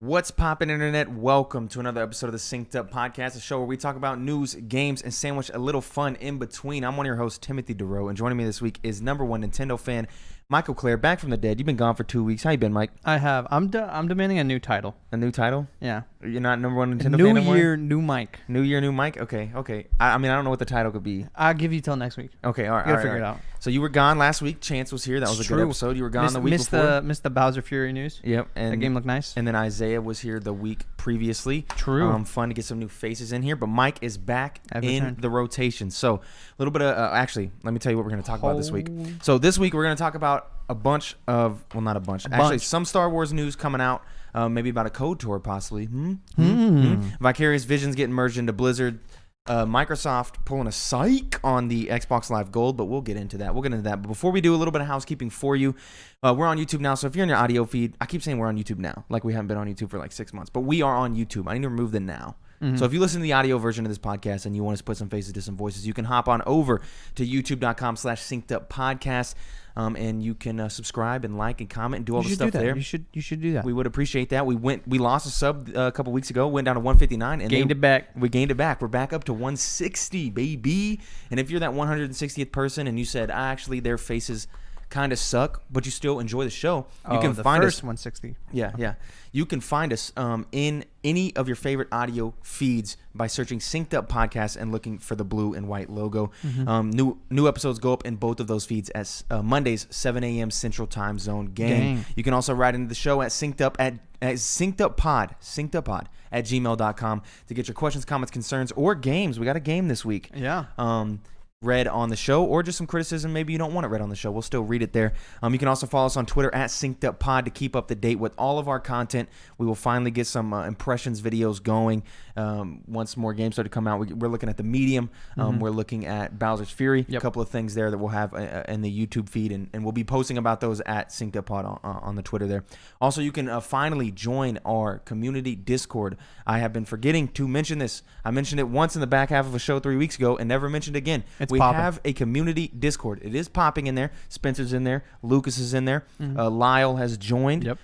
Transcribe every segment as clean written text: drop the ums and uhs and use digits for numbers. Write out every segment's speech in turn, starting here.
What's poppin', internet? Welcome to another episode of the Synced Up Podcast, a show where we talk about news, games, and sandwich a little fun in between. I'm one of your hosts, Timothy DeRoe, and joining me this week is number one Nintendo fan, Michael Clare, back from the dead. You've been gone for 2 weeks. How you been, Mike? I have. I'm demanding a new title. A new title? Yeah. You're not number one Nintendo fan New anymore? year, new mic. New year, new Mike? Okay. I mean, I don't know what the title could be. I'll give you till next week. Okay, all right. You gotta figure it out. So you were gone last week. Chance was here. That was a good episode. You were gone the week before. Missed the Bowser Fury news. Yep. And that game looked nice. And then Isaiah was here the week previously. True. Fun to get some new faces in here. But Mike is back in the rotation. So a little bit of, actually, let me tell you what we're going to talk about this week. So this week we're going to talk about a bunch of, well, not a bunch. Actually, some Star Wars news coming out. Maybe about a code tour, possibly. Vicarious Visions getting merged into Blizzard. Microsoft pulling a psych on the Xbox Live Gold, but we'll get into that. But before we do, a little bit of housekeeping for you. We're on YouTube now, so if you're in your audio feed, I keep saying we're on YouTube now, like we haven't been on YouTube for like 6 months, but we are on YouTube. I need to remove the now. So if you listen to the audio version of this podcast and you want us to put some faces to some voices, you can hop on over to youtube.com/synceduppodcast. And you can subscribe and like and comment and do all the stuff there. You should do that. We would appreciate that. We lost a sub a couple weeks ago, went down to 159, and gained it back. We gained it back. We're back up to 160, baby. And if you're that 160th person and you said, actually, their faces kind of suck, but you still enjoy the show, you can find us. 160. Yeah. You can find us in any of your favorite audio feeds by searching Synced Up Podcast and looking for the blue and white logo. New episodes go up in both of those feeds at Mondays, 7 a.m. Central Time Zone. Gang. You can also write into the show at synceduppod at gmail.com to get your questions, comments, concerns, or games. We got a game this week. Yeah. Read on the show, or just some criticism. Maybe you don't want it read on the show. We'll still read it there. You can also follow us on Twitter at synceduppod to keep up to date with all of our content. We will finally get some impressions videos going once more games start to come out. We're looking at the Medium. We're looking at Bowser's Fury. A couple of things there that we'll have in the YouTube feed, and we'll be posting about those at synceduppod on the Twitter there. Also, you can finally join our community Discord. I have been forgetting to mention this. I mentioned it once in the back half of a show 3 weeks ago and never mentioned it again. We have a community Discord. It is popping in there. Spencer's in there. Lucas is in there. Lyle has joined. Yep.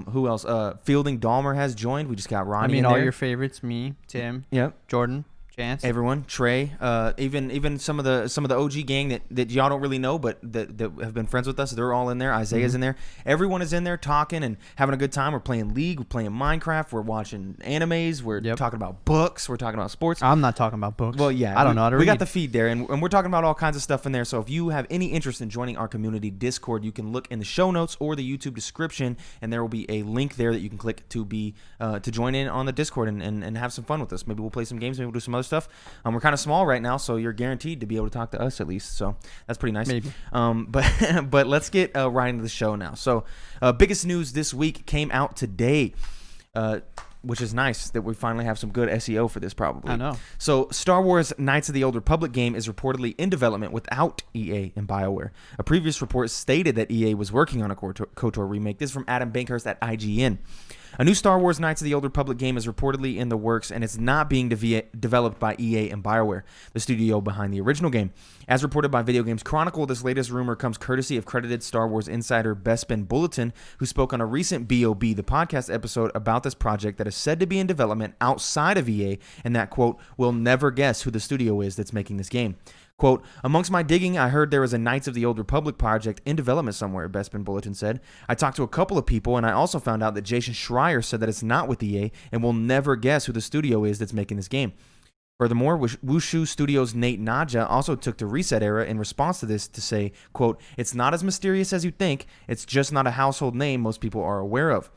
Who else? Fielding Dahmer has joined. We just got Ronnie in there. All your favorites, me, Tim, Jordan, Chance, everyone, Trey, even some of the OG gang that y'all don't really know, but that have been friends with us. They're all in there. Isaiah's in there. Everyone is in there talking and having a good time. We're playing League. We're playing Minecraft. We're watching animes. We're talking about books. We're talking about sports. I'm not talking about books. Well, yeah, I don't know how to read. We got the feed there, and we're talking about all kinds of stuff in there. So if you have any interest in joining our community Discord, you can look in the show notes or the YouTube description, and there will be a link there that you can click to join in on the Discord and have some fun with us. Maybe we'll play some games. Maybe we'll do some other stuff. We're kind of small right now, so you're guaranteed to be able to talk to us at least. So that's pretty nice. Maybe. But let's get right into the show now. So biggest news this week came out today, which is nice that we finally have some good SEO for this probably. I know. So Star Wars Knights of the Old Republic game is reportedly in development without EA and BioWare. A previous report stated that EA was working on a KOTOR remake. This is from Adam Bankhurst at IGN. A new Star Wars Knights of the Old Republic game is reportedly in the works, and it's not being developed by EA and BioWare, the studio behind the original game. As reported by Video Games Chronicle, this latest rumor comes courtesy of credited Star Wars insider Bespin Bulletin, who spoke on a recent BOB, the podcast episode about this project that is said to be in development outside of EA, and that, quote, "we'll never guess who the studio is that's making this game." Quote, "Amongst my digging, I heard there was a Knights of the Old Republic project in development somewhere," Bespin Bulletin said. "I talked to a couple of people, and I also found out that Jason Schreier said that it's not with EA, and we'll never guess who the studio is that's making this game." Furthermore, Wushu Studios' Nate Nadja also took to Reset Era in response to this to say, quote, "It's not as mysterious as you think. It's just not a household name most people are aware of."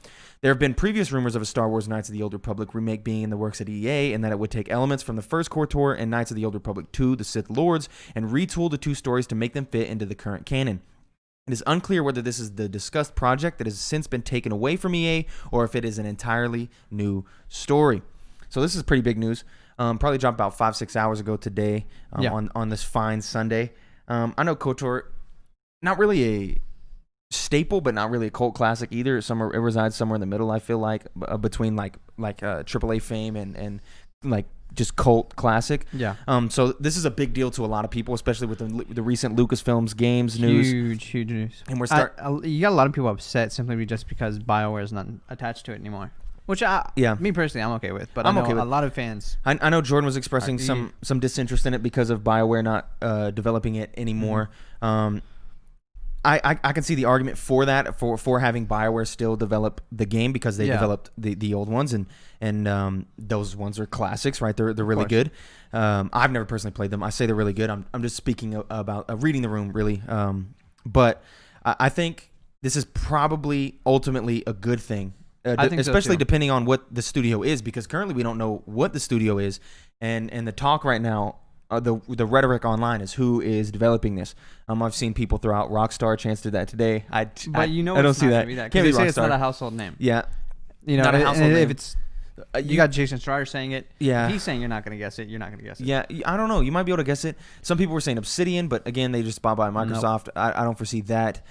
There have been previous rumors of a Star Wars Knights of the Old Republic remake being in the works at EA, and that it would take elements from the first KOTOR and Knights of the Old Republic 2, The Sith Lords, and retool the two stories to make them fit into the current canon. It is unclear whether this is the discussed project that has since been taken away from EA, or if it is an entirely new story. So this is pretty big news. Probably dropped about 5-6 hours ago today on this fine Sunday. I know KOTOR, not really a staple, but not really a cult classic either. It resides somewhere in the middle, I feel like, between like AAA fame and like just cult classic. Yeah. So this is a big deal to a lot of people, especially with the recent Lucasfilms games news. Huge news. And we're you got a lot of people upset simply just because BioWare is not attached to it anymore. Which me personally, I'm okay with. But I'm I know okay with a lot of fans. I know Jordan was expressing some disinterest in it because of BioWare not developing it anymore. I can see the argument for that, for having BioWare still develop the game, because they developed the old ones, and those ones are classics, right? They're really good. I've never personally played them. I say they're really good. I'm just speaking about reading the room, really. But I think this is probably ultimately a good thing, I think especially so depending on what the studio is, because currently we don't know what the studio is, and the talk right now. The rhetoric online is who is developing this. I've seen people throw out Rockstar. Chance did that today. I don't see that. Can't be they say Rockstar. it's not a household name. Yeah, Not a household name. If it's you got Jason Schreier saying it. Yeah, if he's saying you're not gonna guess it. You're not gonna guess it. Yeah, I don't know. You might be able to guess it. Some people were saying Obsidian, but again, they just bought by Microsoft. Nope. I don't foresee that.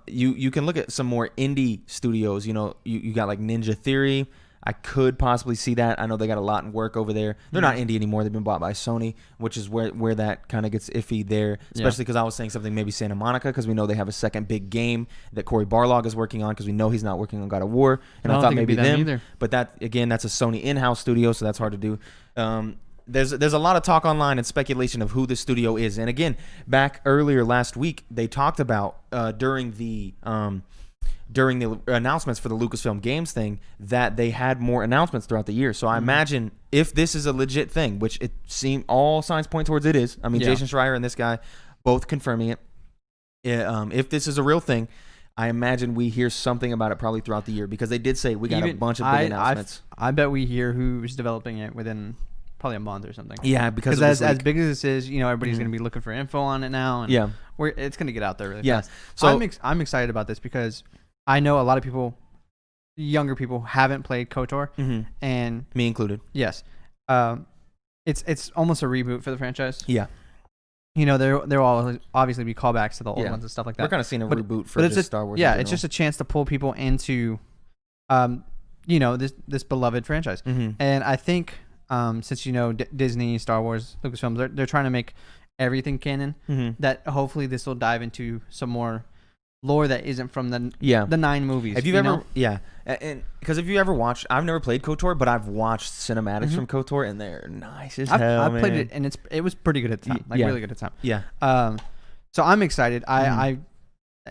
You can look at some more indie studios. You got like Ninja Theory. I could possibly see that. I know they got a lot in work over there. They're not indie anymore. They've been bought by Sony, which is where that kind of gets iffy there, especially because I was saying something maybe Santa Monica, because we know they have a second big game that Cory Barlog is working on, because we know he's not working on God of War. And I thought maybe them either. But that's a Sony in-house studio, so that's hard to do. There's a lot of talk online and speculation of who the studio is. And again, back earlier last week, they talked about during the announcements for the Lucasfilm Games thing, that they had more announcements throughout the year. So I imagine if this is a legit thing, which it seemed all signs point towards it is. I mean, Jason Schreier and this guy both confirming it. If this is a real thing, I imagine we hear something about it probably throughout the year, because they did say we got a bunch of big announcements. I bet we hear who's developing it within probably a month or something. Yeah, because as big as this is, everybody's going to be looking for info on it now. And it's going to get out there really fast. So I'm excited about this, because I know a lot of people, younger people, haven't played KOTOR, and me included. Yes, it's almost a reboot for the franchise. Yeah, there will obviously be callbacks to the old ones and stuff like that. We're kind of seeing a reboot for just Star Wars. Yeah, it's just a chance to pull people into, this beloved franchise. And I think since Disney, Star Wars, Lucasfilms, they're trying to make everything canon. That hopefully this will dive into some more lore that isn't from the 9 movies. Have you ever? Yeah, and because if you ever watched, I've never played KOTOR, but I've watched cinematics from KOTOR, and they're nice as hell. I've played it, and it was pretty good at the time, really good at the time. Yeah. So I'm excited. I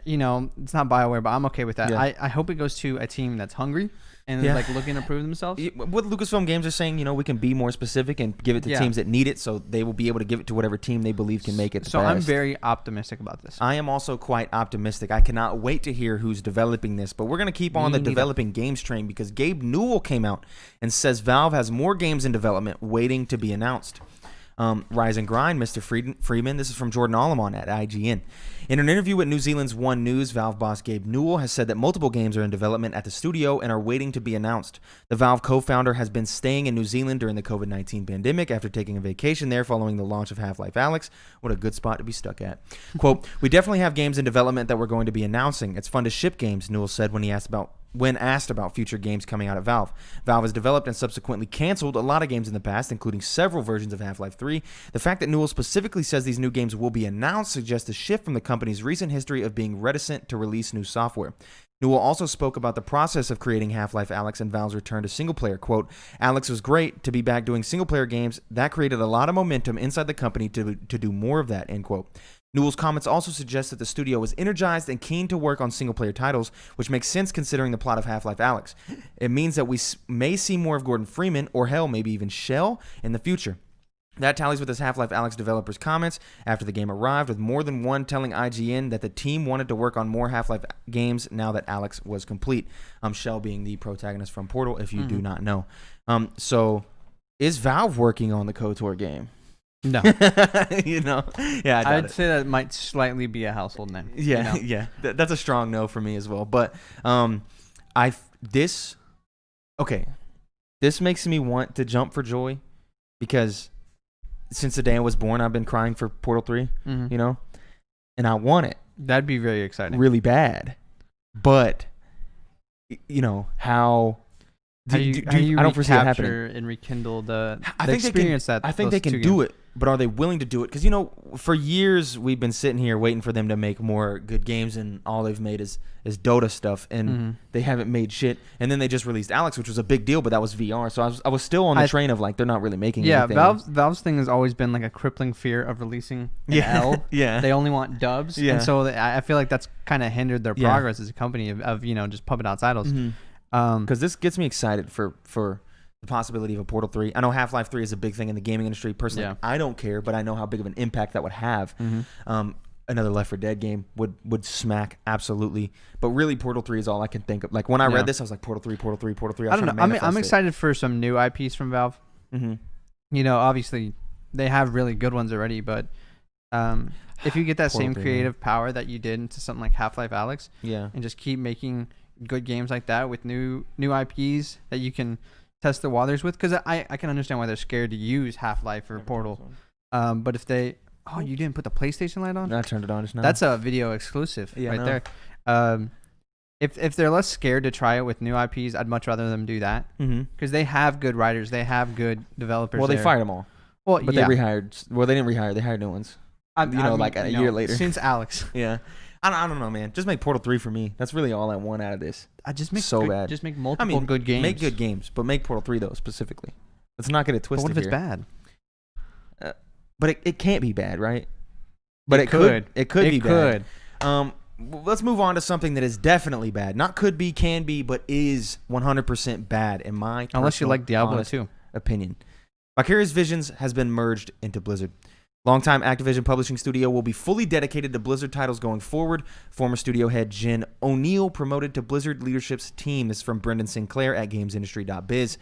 it's not BioWare, but I'm okay with that. I hope it goes to a team that's hungry and like looking to prove themselves. What Lucasfilm Games are saying, we can be more specific and give it to teams that need it, so they will be able to give it to whatever team they believe can make it the best. I'm very optimistic about this. I am also quite optimistic. I cannot wait to hear who's developing this, but we're going to keep on the developing games train, because Gabe Newell came out and says Valve has more games in development waiting to be announced. Rise and Grind, Mr. Freeman. This is from Jordan Alamon at IGN. In an interview with New Zealand's One News, Valve boss Gabe Newell has said that multiple games are in development at the studio and are waiting to be announced. The Valve co-founder has been staying in New Zealand during the COVID-19 pandemic after taking a vacation there following the launch of Half-Life Alyx. What a good spot to be stuck at. Quote, "We definitely have games in development that we're going to be announcing. It's fun to ship games," Newell said when asked about future games coming out at Valve. Valve has developed and subsequently canceled a lot of games in the past, including several versions of Half-Life 3. The fact that Newell specifically says these new games will be announced suggests a shift from the company's recent history of being reticent to release new software. Newell also spoke about the process of creating Half-Life Alyx and Valve's return to single-player. Quote, "Alyx was great to be back doing single-player games. That created a lot of momentum inside the company to do more of that," end quote. Newell's comments also suggest that the studio was energized and keen to work on single-player titles, which makes sense considering the plot of Half-Life Alyx. It means that we may see more of Gordon Freeman, or hell, maybe even Shell, in the future. That tallies with his Half-Life Alyx developers' comments after the game arrived, with more than one telling IGN that the team wanted to work on more Half-Life games now that Alyx was complete. Shell being the protagonist from Portal, if you do not know. So, is Valve working on the KOTOR game? No. Yeah, I'd say that might slightly be a household name. Yeah, yeah. That's a strong no for me as well. But this makes me want to jump for joy, because since the day I was born, I've been crying for Portal 3, and I want it. That'd be very exciting. Really bad. But, how... I don't foresee it happening. And rekindle the experience that I think they can do it. but are they willing to do it? Because, you know, for years we've been sitting here waiting for them to make more good games, and all they've made is Dota stuff, and they haven't made shit. And then they just released Alex, which was a big deal, but that was VR. So I was still on the train of like they're not really making anything. Valve's thing has always been like a crippling fear of releasing an L. Yeah. They only want dubs. Yeah. And so I feel like that's kind of hindered their progress as a company of you know, just pumping out titles. Because this gets me excited for the possibility of a Portal 3. I know Half-Life 3 is a big thing in the gaming industry. Personally, I don't care, but I know how big of an impact that would have. Another Left 4 Dead game would smack, absolutely. But really, Portal 3 is all I can think of. Like, when I read this, I was like, Portal 3, Portal 3, Portal 3. I don't know. I'm excited for some new IPs from Valve. You know, obviously, they have really good ones already, but if you get that same creative power that you did into something like Half-Life Alyx, and just keep making good games like that with new IPs that you can test the waters with, because I can understand why they're scared to use Half-Life or Portal. But if they... Oh, you didn't put the PlayStation light on? I turned it on just now. That's a video exclusive right there. If they're less scared to try it with new IPs, I'd much rather them do that. Because they have good writers. They have good developers. Well, they fired them all. Well, but they rehired. Well, they didn't rehire. They hired new ones. A year later. Since Alex. I don't know, man. Just make Portal 3 for me. That's really all I want out of this. I just make bad. Just make multiple good games. Make good games, but make Portal 3 though specifically. Let's not get it twisted. But what if it's bad? But it can't be bad, right? But it could. It could be bad. Let's move on to something that is definitely bad. Not could be, can be, but is 100% bad in my unless you like Diablo 2 opinion. Vicarious Visions has been merged into Blizzard. Longtime Activision publishing studio will be fully dedicated to Blizzard titles going forward. Former studio head Jen O'Neill promoted to Blizzard leadership's team. This is from Brendan Sinclair at gamesindustry.biz.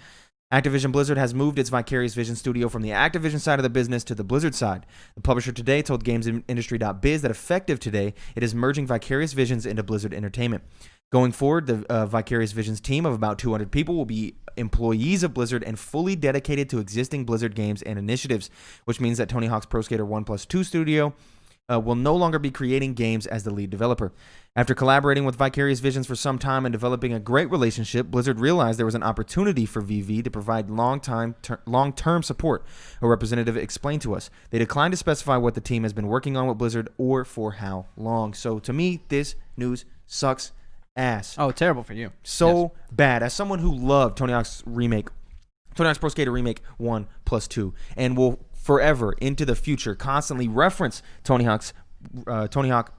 Activision Blizzard has moved its Vicarious Visions studio from the Activision side of the business to the Blizzard side. The publisher today told gamesindustry.biz that effective today, it is merging Vicarious Visions into Blizzard Entertainment. Going forward, the Vicarious Visions team of about 200 people will be employees of Blizzard and fully dedicated to existing Blizzard games and initiatives, which means that Tony Hawk's Pro Skater 1+2 studio will no longer be creating games as the lead developer. After collaborating with Vicarious Visions for some time and developing a great relationship, Blizzard realized there was an opportunity for VV to provide long-term support, a representative explained to us. They declined to specify what the team has been working on with Blizzard or for how long. So to me, this news sucks ass. Oh, terrible for you. Bad. As someone who loved Tony Hawk's Pro Skater Remake 1+2, and will forever into the future constantly reference Tony Hawk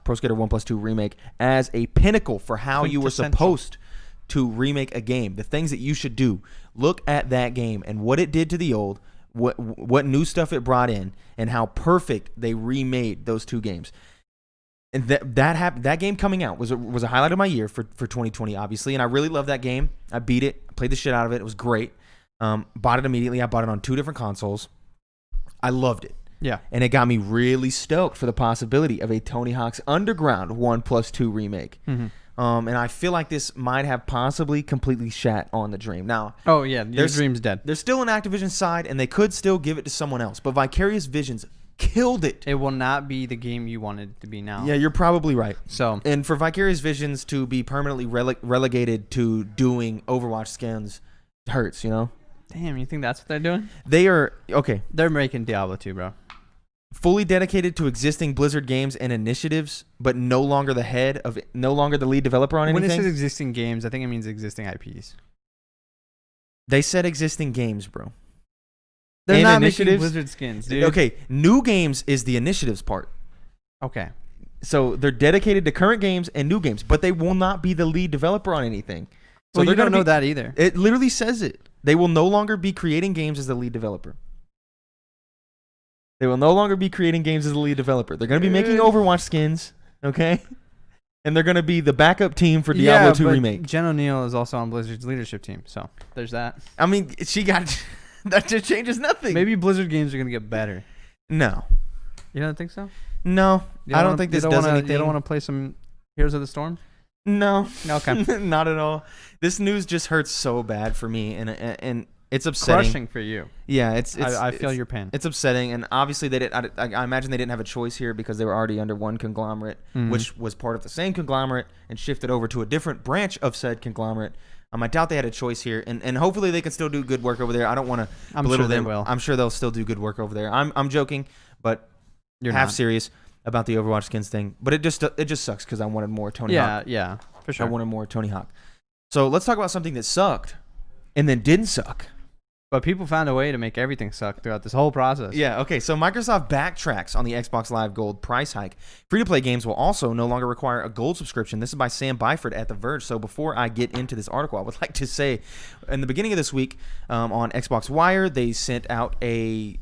Pro Skater 1+2 Remake as a pinnacle for how you were supposed to remake a game. The things that you should do. Look at that game and what it did to the old, what new stuff it brought in, and how perfect they remade those two games. And that game coming out was a highlight of my year for 2020, obviously. And I really loved that game. I beat it, played the shit out of it. It was great. Bought it immediately. I bought it on 2 different consoles. I loved it. Yeah. And it got me really stoked for the possibility of a Tony Hawk's Underground 1+2 remake. And I feel like this might have possibly completely shat on the dream. Now, your dream's dead. There's still an Activision side, and they could still give it to someone else. But Vicarious Visions killed it. It will not be the game you wanted it to be now. Yeah, you're probably right. So, and for Vicarious Visions to be permanently relegated to doing Overwatch skins hurts, you know? Damn, you think that's what they're doing? They are, okay. They're making Diablo 2, bro. Fully dedicated to existing Blizzard games and initiatives, but no longer the lead developer on anything. When it says existing games, I think it means existing IPs. They said existing games, bro. They're not making Blizzard skins, dude. Okay, new games is the initiatives part. Okay. So they're dedicated to current games and new games, but they will not be the lead developer on anything. So well, you don't know that either. It literally says it. They will no longer be creating games as the lead developer. They will no longer be creating games as the lead developer. They're going to be making Overwatch skins, okay? And they're going to be the backup team for Diablo 2 Remake. Jen O'Neill is also on Blizzard's leadership team, so there's that. I mean, she got... that just changes nothing. Maybe Blizzard games are going to get better. No. You don't think so? No. I don't think this does anything. You don't want to play some Heroes of the Storm? No. Okay. Not at all. This news just hurts so bad for me, and it's upsetting. Crushing for you. Yeah, I feel your pain. It's upsetting, and obviously they didn't. I imagine they didn't have a choice here because they were already under one conglomerate, which was part of the same conglomerate and shifted over to a different branch of said conglomerate. I doubt they had a choice here, and hopefully they can still do good work over there. I don't want to belittle them. Will. I'm sure they'll still do good work over there. I'm joking, but You're half not. serious about the Overwatch skins thing. But it just sucks because I wanted more Tony Hawk. Yeah, for sure. I wanted more Tony Hawk. So let's talk about something that sucked and then didn't suck. But people found a way to make everything suck throughout this whole process. Yeah, okay. So Microsoft backtracks on the Xbox Live Gold price hike. Free-to-play games will also no longer require a gold subscription. This is by Sam Byford at The Verge. So before I get into this article, I would like to say, in the beginning of this week, on Xbox Wire, they sent out a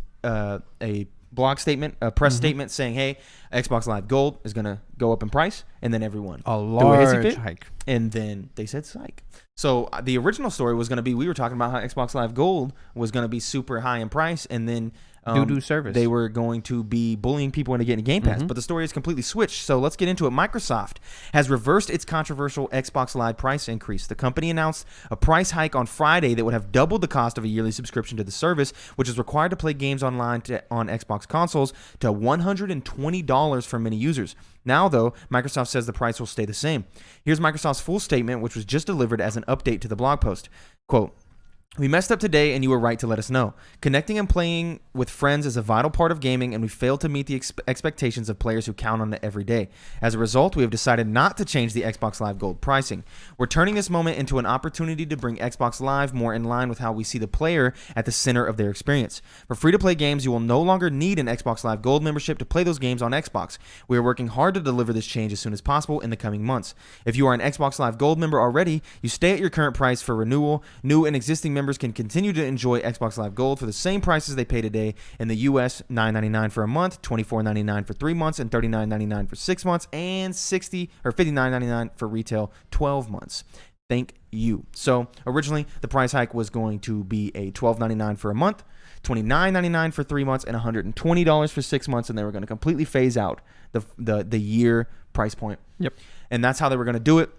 blog statement, a press statement saying, hey, Xbox Live Gold is going to go up in price, and then everyone A large hike. And then they said psych. So the original story was going to be, we were talking about how Xbox Live Gold was going to be super high in price, and then due service. They were going to be bullying people into getting Game Pass. But the story is completely switched. So let's get into it. Microsoft has reversed its controversial Xbox Live price increase. The company announced a price hike on Friday that would have doubled the cost of a yearly subscription to the service, which is required to play games online on Xbox consoles, to $120 for many users. Now, though, Microsoft says the price will stay the same. Here's Microsoft's full statement, which was just delivered as an update to the blog post. Quote, "We messed up today, and you were right to let us know. Connecting and playing with friends is a vital part of gaming, and we failed to meet the expectations of players who count on it every day. As a result, we have decided not to change the Xbox Live Gold pricing. We're turning this moment into an opportunity to bring Xbox Live more in line with how we see the player at the center of their experience. For free-to-play games, you will no longer need an Xbox Live Gold membership to play those games on Xbox. We are working hard to deliver this change as soon as possible in the coming months. If you are an Xbox Live Gold member already, you stay at your current price for renewal. New and existing members can continue to enjoy Xbox Live Gold for the same prices they pay today. In the US, $9.99 for a month, $24.99 for 3 months, and $39.99 for 6 months, and $59.99 for retail 12 months. Thank you." So originally, the price hike was going to be a $12.99 for a month, $29.99 for 3 months, and $120 for 6 months, and they were going to completely phase out the year price point. Yep. And that's how they were going to do it.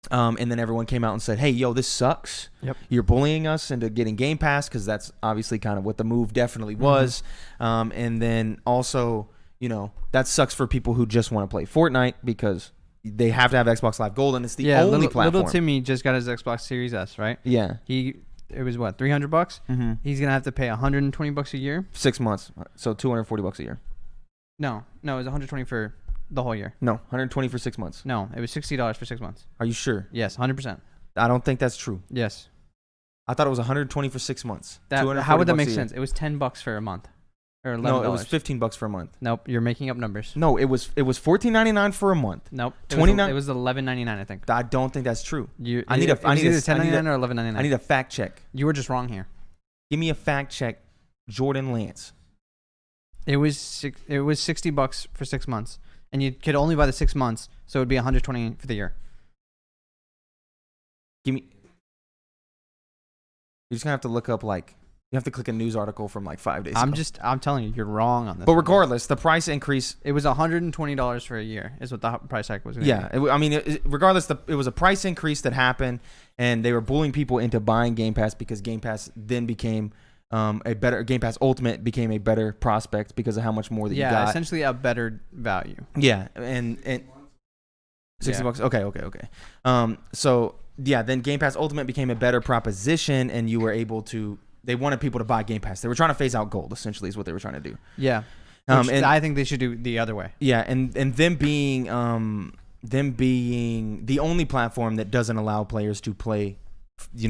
And then everyone came out and said, hey, yo, this sucks. Yep. You're bullying us into getting Game Pass, because that's obviously kind of what the move definitely was. And then also, that sucks for people who just want to play Fortnite, because they have to have Xbox Live Gold, and it's the only platform. Little Timmy just got his Xbox Series S, right? Yeah. It was what, $300? Mm-hmm. He's gonna have to pay $120 a year. 6 months, so $240 a year. No, it was $120 for the whole year. No, $120 for 6 months. No, it was $60 for 6 months. Are you sure? Yes, 100%. I don't think that's true. Yes. I thought it was $120 for 6 months. How would that make sense? It was $10 for a month, or $11. No, it was $15 for a month. Nope, you're making up numbers. No, it was $14.99 for a month. Nope, It was $11.99, I think. I don't think that's true. I need either $10.99 or $11.99. I need a fact check. You were just wrong here. Give me a fact check, Jordan Lance. It was $60 for 6 months, and you could only buy the 6 months, so it would be $120 for the year. Give me. You're just gonna have to look up, you have to click a news article from 5 days ago. I'm telling you, you're wrong on this. But regardless, the price increase. It was $120 for a year, is what the price hike was. Yeah, regardless, it was a price increase that happened, and they were bullying people into buying Game Pass, because Game Pass then became Game Pass Ultimate became a better prospect because of how much more that you got. Yeah, essentially a better value. Yeah, and $60. Okay. So yeah, then Game Pass Ultimate became a better proposition, and you were able to. They wanted people to buy Game Pass. They were trying to phase out gold, essentially, is what they were trying to do. Yeah. And I think they should do the other way. Yeah, and them being the only platform that doesn't allow players to play,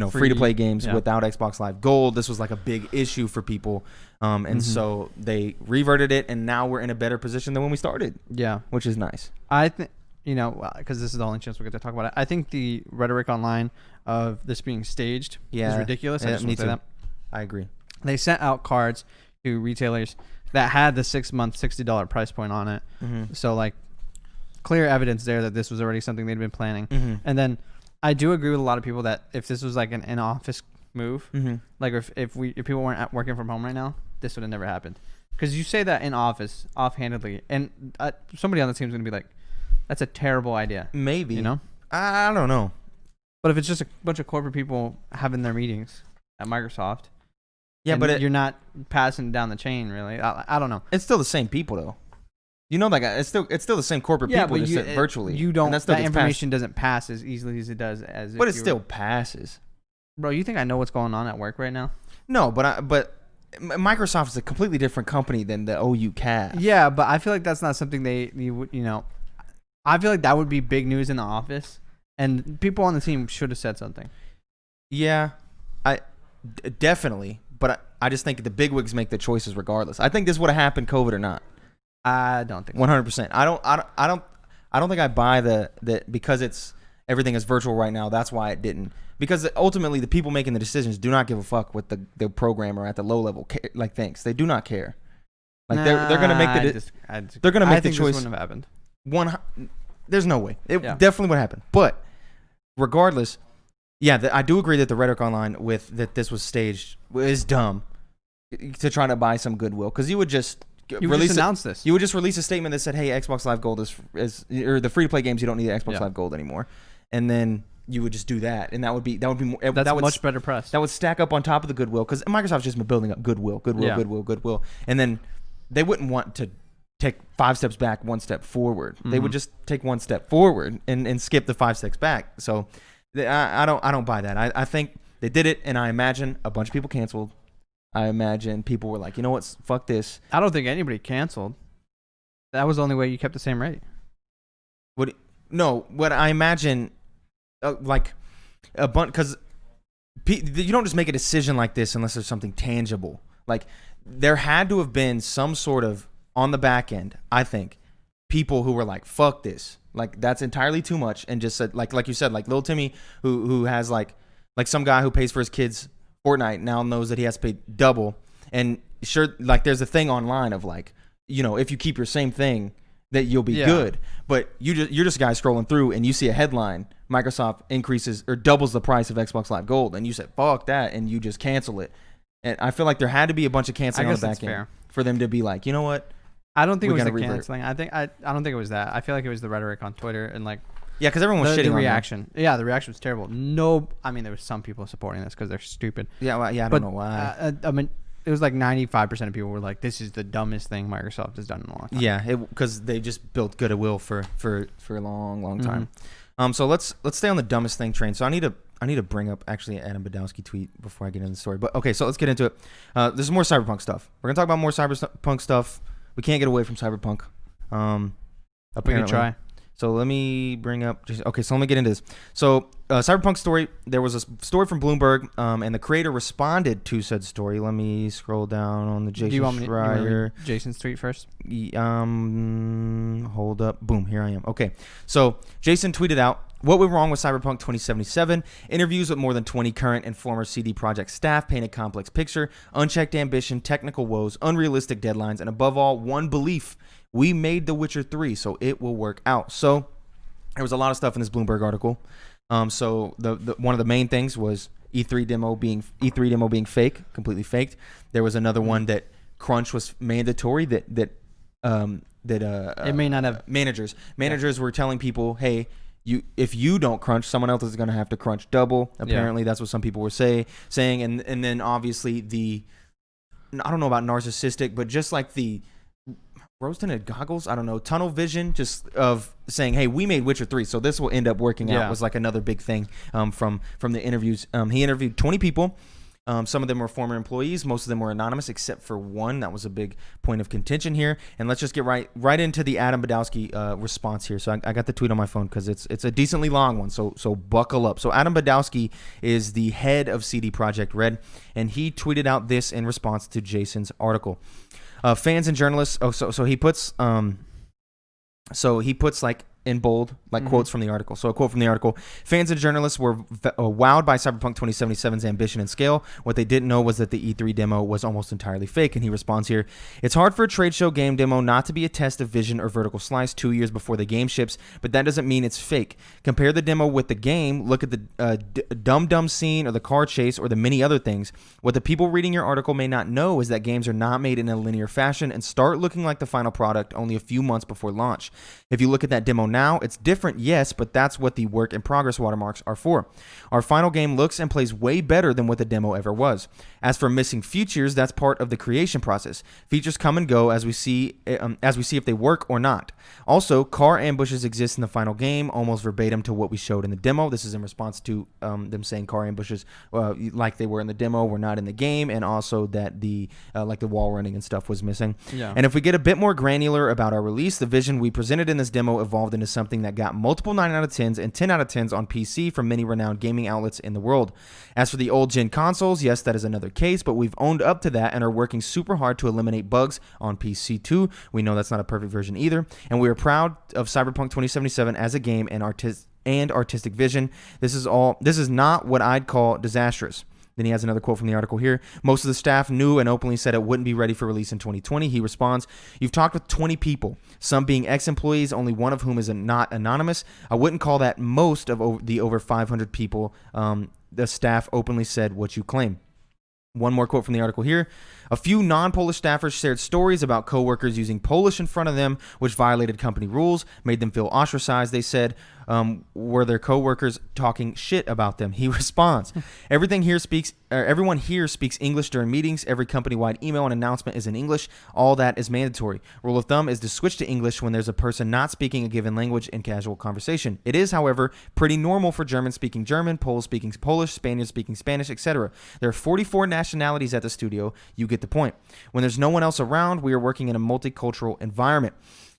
free to play games without Xbox Live Gold. This was a big issue for people, and so they reverted it, and now we're in a better position than when we started. Yeah, which is nice. I think because this is the only chance we get to talk about it. I think the rhetoric online of this being staged is ridiculous. I just want to say that. I agree. They sent out cards to retailers that had the 6 month $60 price point on it. Mm-hmm. So clear evidence there that this was already something they'd been planning. Mm-hmm. And then I do agree with a lot of people that if this was an in-office move, if people weren't working from home right now, this would have never happened. Because you say that in office offhandedly, and somebody on the team is going to be like, "That's a terrible idea." Maybe. I don't know. But if it's just a bunch of corporate people having their meetings at Microsoft. Yeah, but you're not passing down the chain, really. I don't know. It's still the same people, though. You know, like it's still the same corporate people just virtually. You don't. And that information doesn't pass as easily as it does as. But it still passes. Bro, you think I know what's going on at work right now? No, but Microsoft is a completely different company than the OU Cavs. Yeah, but I feel like that's not something you know. I feel like that would be big news in the office, and people on the team should have said something. Yeah, definitely. But I just think the bigwigs make the choices regardless. I think this would have happened, COVID or not. I don't think 100%. I don't think I buy that because everything is virtual right now. That's why it didn't. Because ultimately, the people making the decisions do not give a fuck what the programmer at the low level thinks. They do not care. Like they're gonna make they're gonna make the choice. This wouldn't have happened. There's no way. It definitely would happen. But regardless, yeah, I do agree that the rhetoric online with that this was staged is dumb to try to buy some goodwill, because you would just announce this. You would just release a statement that said, "Hey, Xbox Live Gold is or the free to play games, you don't need Xbox Live Gold anymore," and then you would just do that, and that would be more. That's much better press. That would stack up on top of the goodwill, because Microsoft's just been building up goodwill, and then they wouldn't want to take 5 steps back, 1 step forward. Mm-hmm. They would just take 1 step forward and skip the 5 steps back. So I don't buy that. I think they did it, and I imagine a bunch of people canceled. I imagine people were like, you know what, fuck this. I don't think anybody canceled. That was the only way you kept the same rate. What I imagine, like a bunch, because you don't just make a decision like this unless there's something tangible. Like there had to have been some sort of, on the back end, I think, people who were like, fuck this. Like, that's entirely too much. And just said, like you said, like Lil Timmy, who has like some guy who pays for his kids Fortnite now knows that he has to pay double. And sure, like there's a thing online of like, you know, if you keep your same thing, that you'll be good. But you're just a guy scrolling through and you see a headline, Microsoft increases or doubles the price of Xbox Live Gold. And you said, fuck that. And you just cancel it. And I feel like there had to be a bunch of canceling on the back end for them to be like, you know what? I don't think it was the canceling. I don't think it was that. I feel like it was the rhetoric on Twitter and like because everyone was shitting the on reaction. Yeah, the reaction was terrible. No, I mean there was some people supporting this because they're stupid. Yeah, well, I don't know why. I mean, it was like 95% of people were like, "This is the dumbest thing Microsoft has done in a long time." Yeah, because they just built goodwill for a long time. So let's stay on the dumbest thing train. So I need to bring up actually an Adam Badowski tweet before I get into the story. But okay, so let's get into it. There's more Cyberpunk stuff. We're gonna talk about more Cyberpunk stuff. We can't get away from Cyberpunk. Apparently. We can try. So let me bring up. Okay, so let me get into this. So Cyberpunk story. There was a story from Bloomberg, and the creator responded to said story. Let me scroll down on the Jason Schreier. Do you want me to read Jason's tweet first? Hold up. Boom. Here I am. Okay. So Jason tweeted out, "What went wrong with Cyberpunk 2077? Interviews with more than 20 current and former CD Projekt staff paint a complex picture, unchecked ambition, technical woes, unrealistic deadlines, and above all, one belief: we made The Witcher 3, so it will work out." So there was a lot of stuff in this Bloomberg article. So the one of the main things was E3 demo being fake, completely faked. There was another one that crunch was mandatory. That it may not have managers were telling people, hey, if you don't crunch, someone else is going to have to crunch double. Apparently, that's what some people were saying. And then obviously I don't know about narcissistic, but just like the rose-tinted goggles, I don't know, tunnel vision, just of saying, hey, we made Witcher 3, so this will end up working out, was like another big thing from the interviews. He interviewed 20 people. Some of them were former employees. Most of them were anonymous, except for one. That was a big point of contention here. And let's just get right into the Adam Badowski response here. So I got the tweet on my phone because it's a decently long one. So buckle up. So Adam Badowski is the head of CD Projekt Red, and he tweeted out this in response to Jason's article. Fans and journalists. So he puts like in bold, like quotes from the article. So a quote from the article: "Fans and journalists were wowed by Cyberpunk 2077's ambition and scale. What they didn't know was that the E3 demo was almost entirely fake." And he responds here: "It's hard for a trade show game demo not to be a test of vision or vertical slice 2 years before the game ships, but that doesn't mean it's fake. Compare the demo with the game. Look at the dumb scene or the car chase or the many other things. What the people reading your article may not know is that games are not made in a linear fashion and start looking like the final product only a few months before launch. If you look at that demo now. It's different, yes, but that's what the work in progress watermarks are for. Our final game looks and plays way better than what the demo ever was. As for missing features, that's part of the creation process. Features come and go as we see if they work or not. Also, car ambushes exist in the final game, almost verbatim to what we showed in the demo. This is in response to them saying car ambushes, like they were in the demo, were not in the game, and also that the like the wall running and stuff was missing. Yeah. And if we get a bit more granular about our release, the vision we presented in this demo evolved into something that got multiple 9 out of 10s and 10 out of 10s on PC from many renowned gaming outlets in the world. As for the old gen consoles, yes, that is another case, but we've owned up to that and are working super hard to eliminate bugs on PC too. We know that's not a perfect version either, and we are proud of Cyberpunk 2077 as a game and artistic vision. This is not what I'd call disastrous. Then he has another quote from the article here. Most of the staff knew and openly said it wouldn't be ready for release in 2020. He responds, "You've talked with 20 people, some being ex-employees, only one of whom is not anonymous. I wouldn't call that most of the over 500 people. The staff openly said what you claim." One more quote from the article here. "A few non-Polish staffers shared stories about coworkers using Polish in front of them, which violated company rules, made them feel ostracized. They said, were their coworkers talking shit about them?" He responds, everyone here speaks English during meetings. Every company-wide email and announcement is in English. All that is mandatory. Rule of thumb is to switch to English when there's a person not speaking a given language in casual conversation. It is, however, pretty normal for German speaking German, Poles speaking Polish, Spaniards speaking Spanish, etc. There are 44 nationalities at the studio. You get the point. When there's no one else around, we are working in a multicultural environment.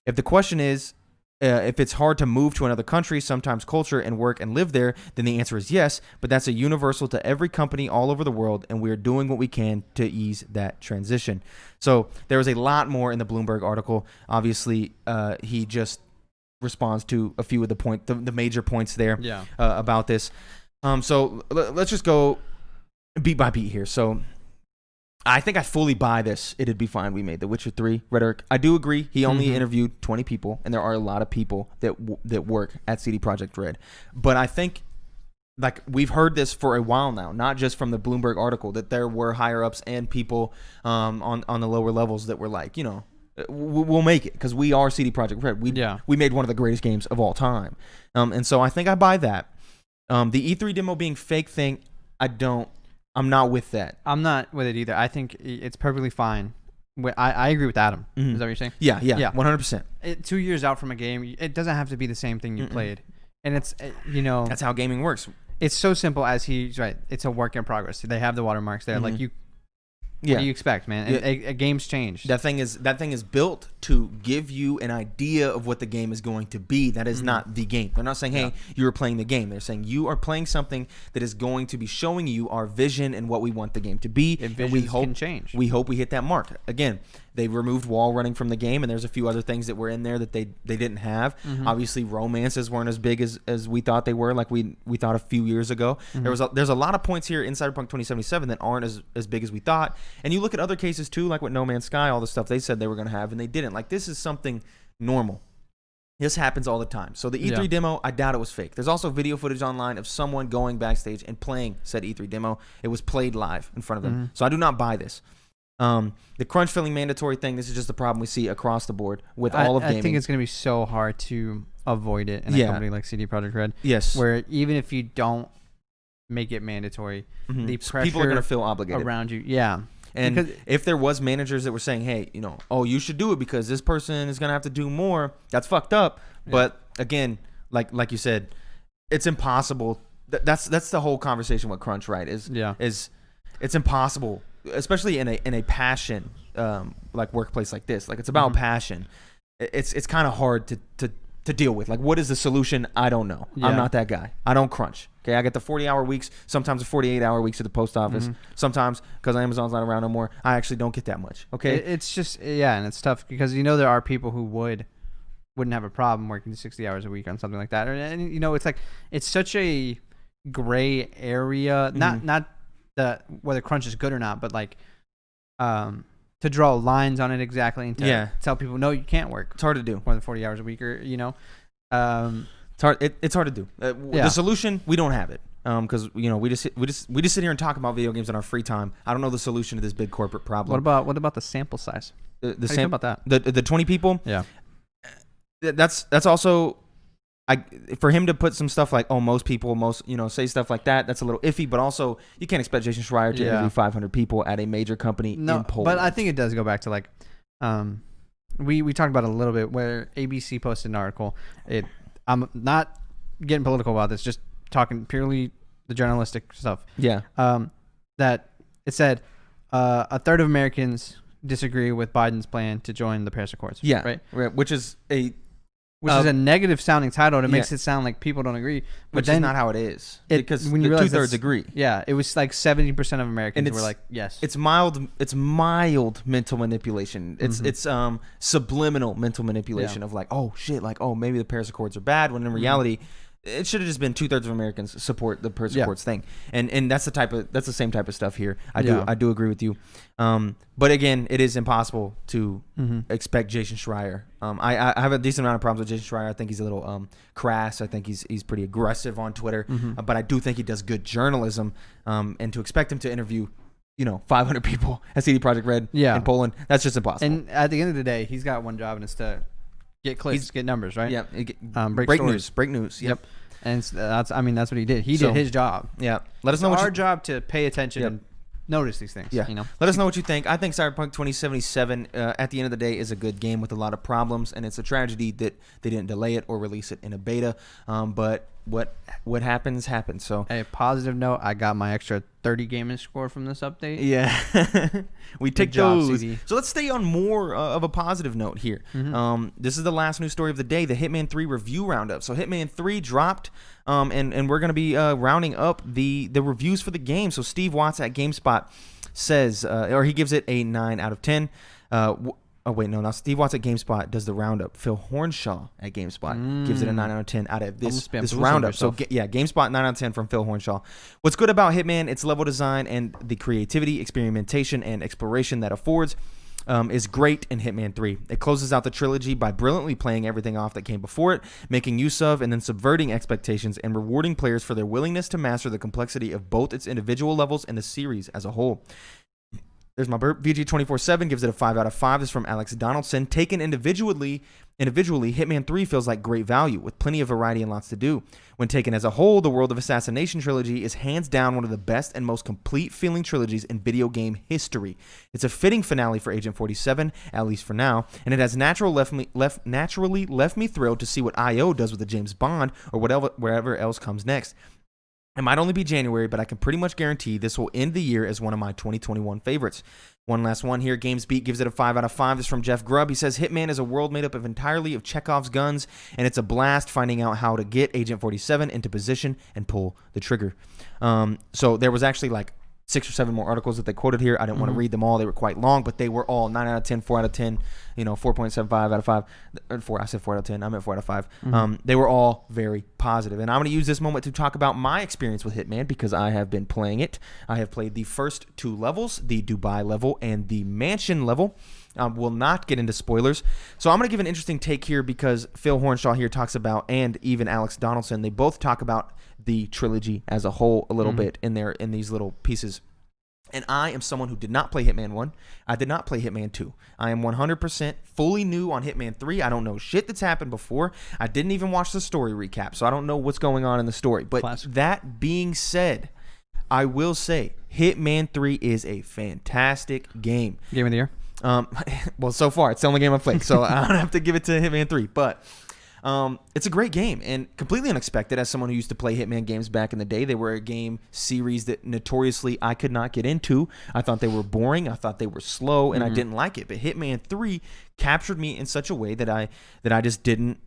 If the question is, if it's hard to move to another country, sometimes culture and work and live there, then the answer is yes, but that's a universal to every company all over the world, and we are doing what we can to ease that transition. So there was a lot more in the Bloomberg article. Obviously, he just responds to a few of the major points there about this. So let's just go beat by beat here. So I think I fully buy this. It'd be fine. We made The Witcher 3 rhetoric. I do agree. He only interviewed 20 people, and there are a lot of people that work at CD Projekt Red. But I think, like, we've heard this for a while now, not just from the Bloomberg article, that there were higher ups and people on the lower levels that were like, we'll make it because we are CD Projekt Red. We made one of the greatest games of all time, and so I think I buy that. The E3 demo being fake thing, I'm not with that. I'm not with it either. I think it's perfectly fine. I agree with Adam. Is that what you're saying? Yeah, 100%. 2 years out from a game, it doesn't have to be the same thing you played. And it's, that's how gaming works. It's so simple as he's right. It's a work in progress. They have the watermarks there. Like what do you expect, man? A game's changed. That thing is built to give you an idea of what the game is going to be. That is not the game. They're not saying, hey, you are playing the game. They're saying you are playing something that is going to be showing you our vision and what we want the game to be. And we hope can change. We hope we hit that mark. Again, they removed wall running from the game, and there's a few other things that were in there that they didn't have. Obviously, romances weren't as big as we thought they were, like we thought a few years ago. There's a lot of points here in Cyberpunk 2077 that aren't as big as we thought. And you look at other cases too, like with No Man's Sky, all the stuff they said they were going to have, and they didn't. Like, this is something normal. This happens all the time. So the E3 demo, I doubt it was fake. There's also video footage online of someone going backstage and playing said E3 demo. It was played live in front of them. So I do not buy this. The crunch filling mandatory thing, this is just a problem we see across the board with all of gaming. I think it's going to be so hard to avoid it in a company like CD Projekt Red. Yes. Where even if you don't make it mandatory, the pressure people are going to feel obligated around you. Yeah. And because if there was managers that were saying, hey, you should do it because this person is going to have to do more, that's fucked up. Yeah. But again, like you said, it's impossible. That's the whole conversation with crunch, right? Is it's impossible, especially in a passion like workplace like this. Like, it's about passion. It's kind of hard to deal with. Like, what is the solution? I don't know. I'm not that guy. I don't crunch. Okay, I get the 40-hour weeks, sometimes the 48-hour weeks at the post office. Sometimes, because Amazon's not around no more, I actually don't get that much. Okay, it's just and it's tough because there are people who wouldn't have a problem working 60 hours a week on something like that. And it's like it's such a gray area. Not whether crunch is good or not, but like to draw lines on it exactly and to tell people no, you can't work. It's hard to do more than 40 hours a week, or It's hard. It's hard to do. The solution, we don't have it, because we just sit here and talk about video games in our free time. I don't know the solution to this big corporate problem. What about the sample size? How do you feel about that? The 20 people. Yeah. That's also for him to put some stuff like, oh, most people, say stuff like that, that's a little iffy. But also, you can't expect Jason Schreier to interview 500 people at a major company in Poland. But I think it does go back to like, we talked about it a little bit where ABC posted an article. I'm not getting political about this, just talking purely the journalistic stuff. Yeah. That it said a third of Americans disagree with Biden's plan to join the Paris Accords. Yeah. Right. Which is a negative sounding title. It makes it sound like people don't agree, but which then is not how it is. Because when you realize 2/3 agree. Yeah, it was like 70% of Americans were like, yes. It's mild mental manipulation. It's subliminal mental manipulation of like, oh shit, like, oh, maybe the Paris Accords are bad, when in reality it should have just been 2/3 of Americans support the Paris Accords thing. And that's the same type of stuff here. I do agree with you. But again, it is impossible to expect Jason Schreier. I have a decent amount of problems with Jason Schreier. I think he's a little crass. I think he's pretty aggressive on Twitter. But I do think he does good journalism. And to expect him to interview 500 people at CD Projekt Red in Poland, that's just impossible. And at the end of the day, he's got one job, and it's to get clicks, get numbers, right? Yeah. Break news. Break news. Yep. And that's what he did. He did his job. Yeah. Let us know our job to pay attention and notice these things. Yeah. Let us know what you think. I think Cyberpunk 2077 at the end of the day is a good game with a lot of problems, and it's a tragedy that they didn't delay it or release it in a beta. But what happens. So a positive note, I got my extra 30 gaming score from this update. Yeah. We take those. So let's stay on more of a positive note here. This is the last news story of the day, the Hitman 3 review roundup. So Hitman 3 dropped, and we're going to be rounding up the reviews for the game. So Steve Watts at GameSpot says, or he gives it a 9 out of 10. Oh, wait, no. Now, Steve Watts at GameSpot does the roundup. Phil Hornshaw at GameSpot gives it a 9 out of 10 out of this roundup. So, GameSpot, 9 out of 10 from Phil Hornshaw. What's good about Hitman, its level design and the creativity, experimentation, and exploration that affords is great in Hitman 3. It closes out the trilogy by brilliantly playing everything off that came before it, making use of and then subverting expectations and rewarding players for their willingness to master the complexity of both its individual levels and the series as a whole. There's my burp. VG247 gives it a 5 out of 5. This is from Alex Donaldson. Taken individually, Hitman 3 feels like great value, with plenty of variety and lots to do. When taken as a whole, the World of Assassination trilogy is hands down one of the best and most complete feeling trilogies in video game history. It's a fitting finale for Agent 47, at least for now, and it has naturally left me thrilled to see what IO does with the James Bond or wherever else comes next. It might only be January, but I can pretty much guarantee this will end the year as one of my 2021 favorites. One last one here. GamesBeat gives it a 5 out of 5. This is from Jeff Grubb. He says, Hitman is a world made up entirely of Chekhov's guns, and it's a blast finding out how to get Agent 47 into position and pull the trigger. So there was actually like 6 or 7 more articles that they quoted here. I didn't want to read them all. They were quite long, but they were all 9 out of 10, 4 out of 10, 4.75 out of 5. I said 4 out of 10. I meant 4 out of 5. They were all very positive. And I'm going to use this moment to talk about my experience with Hitman because I have been playing it. I have played the first 2 levels, the Dubai level and the Mansion level. Will not get into spoilers. So I'm going to give an interesting take here because Phil Hornshaw here talks about, and even Alex Donaldson, they both talk about the trilogy as a whole a little bit in these little pieces. And I am someone who did not play Hitman 1. I did not play Hitman 2. I am 100% fully new on Hitman 3. I don't know shit that's happened before. I didn't even watch the story recap, so I don't know what's going on in the story. But that being said, I will say Hitman 3 is a fantastic game. Game of the year? Well, so far, it's the only game I've played, so I don't have to give it to Hitman 3. But it's a great game and completely unexpected as someone who used to play Hitman games back in the day. They were a game series that notoriously I could not get into. I thought they were boring. I thought they were slow, and I didn't like it. But Hitman 3 captured me in such a way that I just did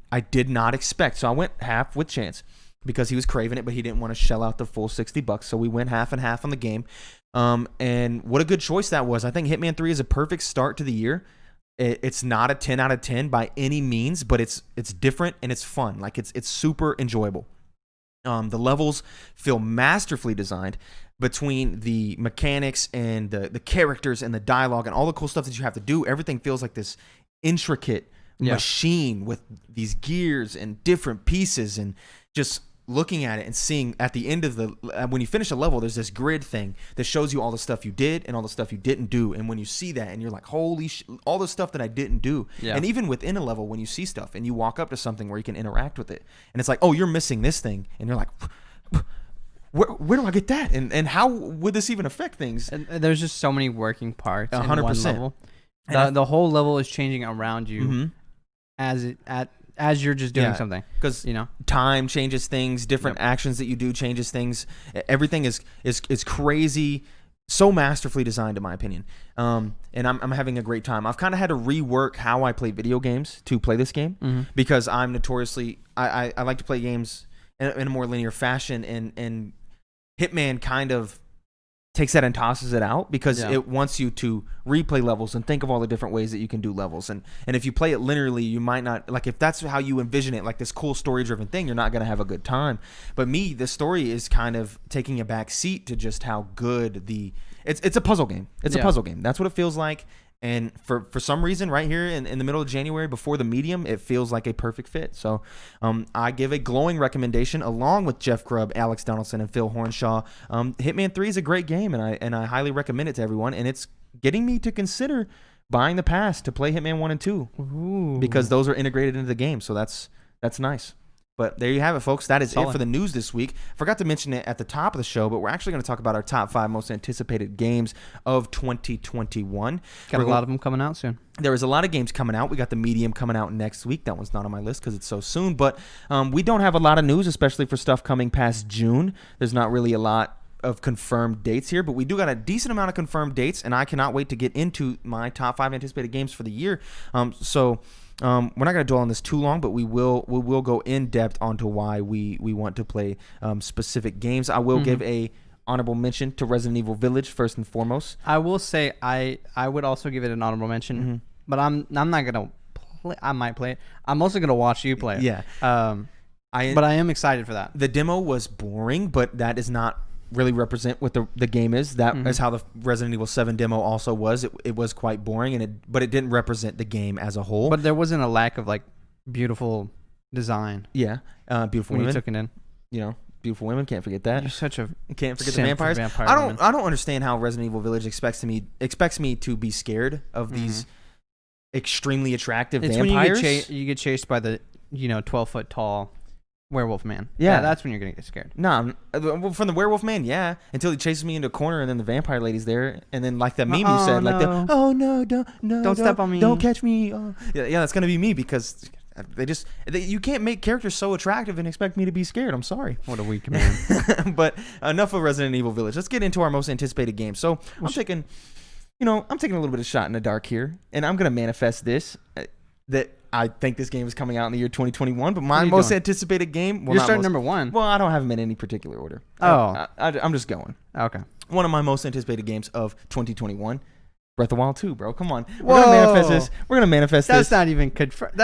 not expect. So I went half with Chance because he was craving it, but he didn't want to shell out the full $60. So we went half and half on the game. And what a good choice that was. I think Hitman 3 is a perfect start to the year. It's not a 10 out of 10 by any means, but it's different and it's fun. Like it's super enjoyable. The levels feel masterfully designed between the mechanics and the characters and the dialogue and all the cool stuff that you have to do. Everything feels like this intricate machine with these gears and different pieces and just looking at it and seeing at the end of when you finish a level, there's this grid thing that shows you all the stuff you did and all the stuff you didn't do. And when you see that and you're like, holy all the stuff that I didn't do. Yeah. And even within a level, when you see stuff and you walk up to something where you can interact with it and it's like, oh, you're missing this thing. And you're like, where do I get that? And how would this even affect things? And there's just so many working parts 100%. in one level. The whole level is changing around you as you're just doing something, because time changes things, different actions that you do changes things. Everything is crazy, so masterfully designed in my opinion. And I'm having a great time. I've kind of had to rework how I play video games to play this game because I'm notoriously I like to play games in a more linear fashion, and Hitman kind of takes that and tosses it out because it wants you to replay levels and think of all the different ways that you can do levels. And if you play it linearly, you might not, like, if that's how you envision it, like this cool story-driven thing, you're not going to have a good time. But the story is kind of taking a back seat to just how good it's a puzzle game. It's a puzzle game. That's what it feels like. And for some reason, right here in the middle of January, before the medium, it feels like a perfect fit. So I give a glowing recommendation, along with Jeff Grubb, Alex Donaldson, and Phil Hornshaw. Hitman 3 is a great game, and I highly recommend it to everyone. And it's getting me to consider buying the pass to play Hitman 1 and 2 because those are integrated into the game. So that's nice. But there you have it, folks. That is it for the news this week. Forgot to mention it at the top of the show, but we're actually going to talk about our top 5 most anticipated games of 2021. Got a lot of them coming out soon. There is a lot of games coming out. We got the Medium coming out next week. That one's not on my list because it's so soon. But we don't have a lot of news, especially for stuff coming past June. There's not really a lot of confirmed dates here, but we do got a decent amount of confirmed dates, and I cannot wait to get into my top 5 anticipated games for the year. We're not going to dwell on this too long, but we will go in depth onto why we want to play specific games. I will give a honorable mention to Resident Evil Village first and foremost. I will say I would also give it an honorable mention, but I'm not going to play. I might play it. I'm also going to watch you play it. Yeah. But I am excited for that. The demo was boring, but that does not really represent what the game is. That is how the Resident Evil 7 demo also was. It was quite boring, but it didn't represent the game as a whole. But there wasn't a lack of like beautiful design. Yeah, beautiful when women. You took it in. Beautiful women. Can't forget that. You're such a can't forget the vampires. I don't understand how Resident Evil Village expects me to be scared of these extremely attractive vampires. When you get chased by the 12-foot tall werewolf man. Yeah, that's when you're gonna get scared. No, from the werewolf man, until he chases me into a corner and then the vampire lady's there, and then like that meme you said, like don't step on me, don't catch me. Oh. Yeah, that's gonna be me because you can't make characters so attractive and expect me to be scared. I'm sorry. What a weak man. But enough of Resident Evil Village. Let's get into our most anticipated game. So I'm taking a little bit of shot in the dark here, and I'm gonna manifest this that I think this game is coming out in the year 2021, but my most anticipated game... You're starting number 1. Well, I don't have them in any particular order. Oh. I'm just going. Okay. One of my most anticipated games of 2021, Breath of the Wild 2, bro. Come on. We're going to manifest this. We're going to manifest this. That's not even confirmed.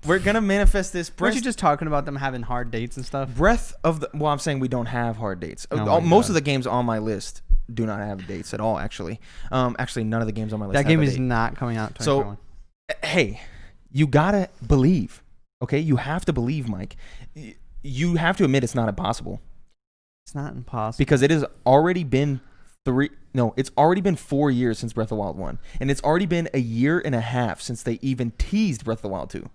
We're going to manifest this. Weren't you just talking about them having hard dates and stuff? I'm saying we don't have hard dates. Most of the games on my list do not have dates at all, actually. Actually, none of the games on my list have a date. That game is not coming out in 2021. So, hey... You gotta believe, okay? You have to believe, Mike. You have to admit it's not impossible. It's not impossible because it has already been 4 years since Breath of the Wild 1, and it's already been a year and a half since they even teased Breath of the Wild 2.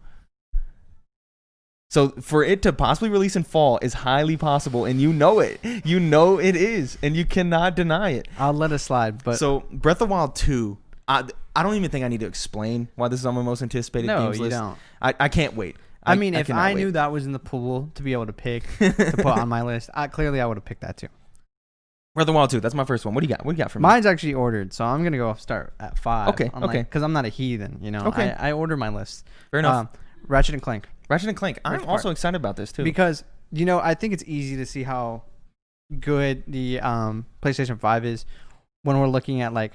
So for it to possibly release in fall is highly possible, and you know it. You know it is, and you cannot deny it. I'll let it slide. But so Breath of the Wild 2. I don't even think I need to explain why this is on my most anticipated games list. No, you don't. I can't wait. If I knew that was in the pool to be able to pick to put on my list, I would have picked that too. Breath of the Wild 2. That's my first one. What do you got? What do you got for me? Mine's actually ordered, so I'm gonna start at 5. Okay. Because I'm not a heathen, Okay. I order my list. Fair enough. Ratchet and Clank. I'm also excited about this too because I think it's easy to see how good the PlayStation 5 is when we're looking at like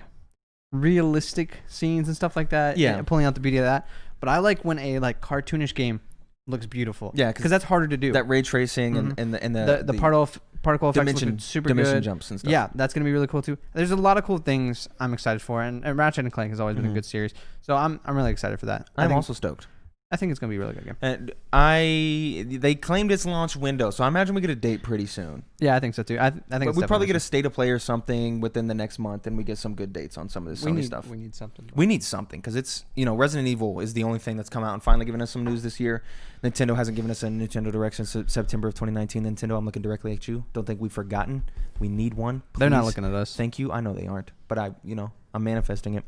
realistic scenes and stuff like that. Yeah, pulling out the beauty of that. But I like when a like cartoonish game looks beautiful. Yeah, because that's harder to do. That ray tracing and the particle effects look super dimension good. Jumps and stuff. Yeah, that's gonna be really cool too. There's a lot of cool things I'm excited for, and Ratchet and Clank has always been a good series. So I'm really excited for that. I'm also stoked. I think it's gonna be a really good game. And they claimed its launch window, so I imagine we get a date pretty soon. Yeah, I think so too. I think but we probably get a state of play or something within the next month, and we get some good dates on some of this Sony stuff. We need something. We need something because it's Resident Evil is the only thing that's come out and finally given us some news this year. Nintendo hasn't given us a Nintendo Direct since September of 2019. Nintendo, I'm looking directly at you. Don't think we've forgotten. We need one. Please. They're not looking at us. Thank you. I know they aren't, but I'm manifesting it.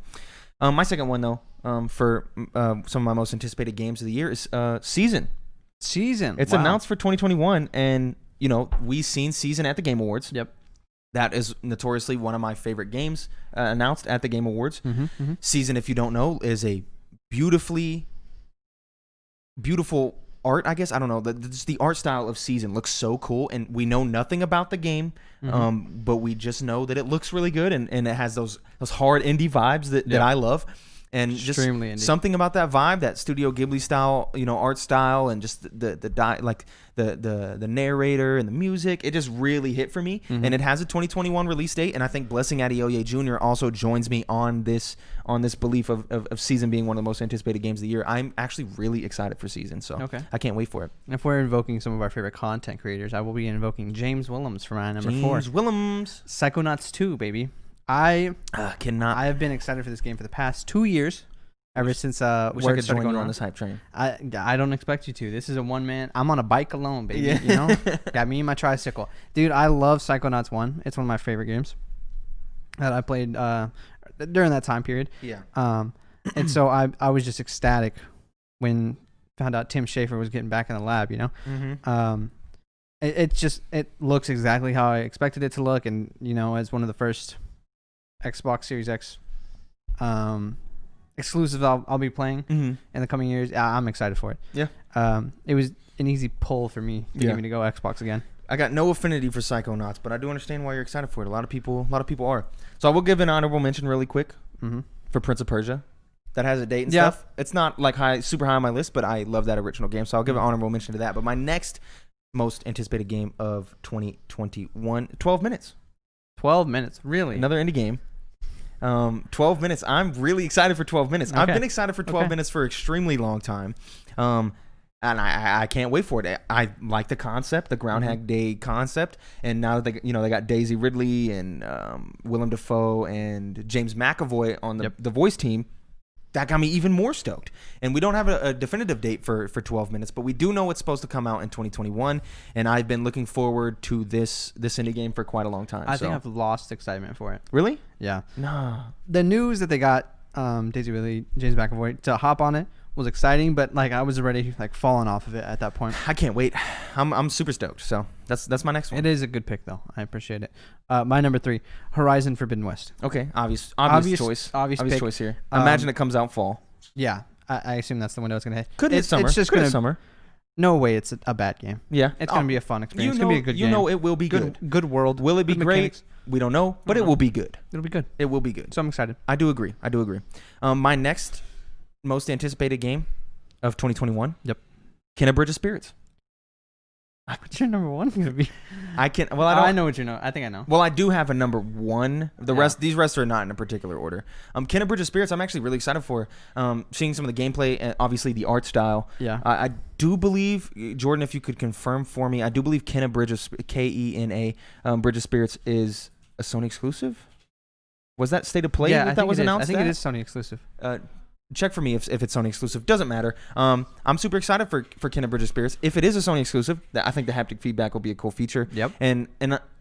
My second one though, for some of my most anticipated games of the year is Season. It's announced for 2021, and we seen Season at the Game Awards. Yep. That is notoriously one of my favorite games announced at the Game Awards. Mm-hmm. Season, if you don't know, is a beautiful art. I guess I don't know. The art style of Season looks so cool, and we know nothing about the game, but we just know that it looks really good, and it has those hard indie vibes that I love. And extremely just indie. Something about that vibe, that Studio Ghibli style, art style, and just the narrator and the music, it just really hit for me. Mm-hmm. And it has a 2021 release date, and I think Blessing Adeoye Jr. also joins me on this belief of Season being one of the most anticipated games of the year. I'm actually really excited for Season, so I can't wait for it. And if we're invoking some of our favorite content creators, I will be invoking James Willems for my number 4. James Willems. Psychonauts 2, baby. I have been excited for this game for the past 2 years, ever since wish I word could started join going you on on. this hype train. I don't expect you to. This is a one-man. I'm on a bike alone, baby. Yeah. Got me and my tricycle. Dude, I love Psychonauts 1. It's one of my favorite games that I played during that time period. Yeah. And so I was just ecstatic when found out Tim Schafer was getting back in the lab, Mm-hmm. It looks exactly how I expected it to look, and as one of the first Xbox Series X exclusives I'll be playing in the coming years. I'm excited for it. Yeah. It was an easy pull for me to get me to go Xbox again. I got no affinity for Psychonauts, but I do understand why you're excited for it. A lot of people are. So I will give an honorable mention really quick for Prince of Persia. That has a date and stuff. It's not like super high on my list, but I love that original game, so I'll give an honorable mention to that. But my next most anticipated game of 2021, 12 Minutes. 12 Minutes, really? Another indie game. 12 Minutes. I'm really excited for 12 Minutes. Okay. I've been excited for 12 Minutes for an extremely long time. And I can't wait for it. I like the concept, the Groundhog Day concept. And now that they got Daisy Ridley and Willem Dafoe and James McAvoy on the voice team. That got me even more stoked. And we don't have a definitive date for 12 Minutes, but we do know it's supposed to come out in 2021. And I've been looking forward to this indie game for quite a long time. I think I've lost excitement for it. Really? Yeah. No. The news that they got Daisy Ridley, James McAvoy to hop on it was exciting, but I was already falling off of it at that point. I can't wait. I'm super stoked. So that's my next one. It is a good pick though. I appreciate it. My number 3, Horizon Forbidden West. Okay, obvious choice. Obvious pick. choice here. Imagine it comes out fall. Yeah, I assume that's the window it's gonna hit. Could hit summer. It's just Could hit summer. No way, it's a bad game. Yeah, it's gonna be a fun experience. It's gonna be a good game. It will be good. Good world. Will it be great? Mechanics. We don't know, but it will be good. It'll be good. It will be good. So I'm excited. I do agree. My next most anticipated game of 2021. Yep. Kenna Bridge of Spirits. What's your number 1 gonna be? I know what you know. I think I know. Well, I do have a number 1. These rest are not in a particular order. Kenna Bridge of Spirits, I'm actually really excited for. Seeing some of the gameplay and obviously the art style. Yeah. I do believe, Jordan, if you could confirm for me, I do believe Kenna Bridge of Kena Bridge of Spirits is a Sony exclusive. Was that state of play that was announced? I think it is Sony exclusive. Check for me if it's Sony exclusive. Doesn't matter. I'm super excited for Kenna Bridge of Spirits. If it is a Sony exclusive, I think the haptic feedback will be a cool feature. Yep. And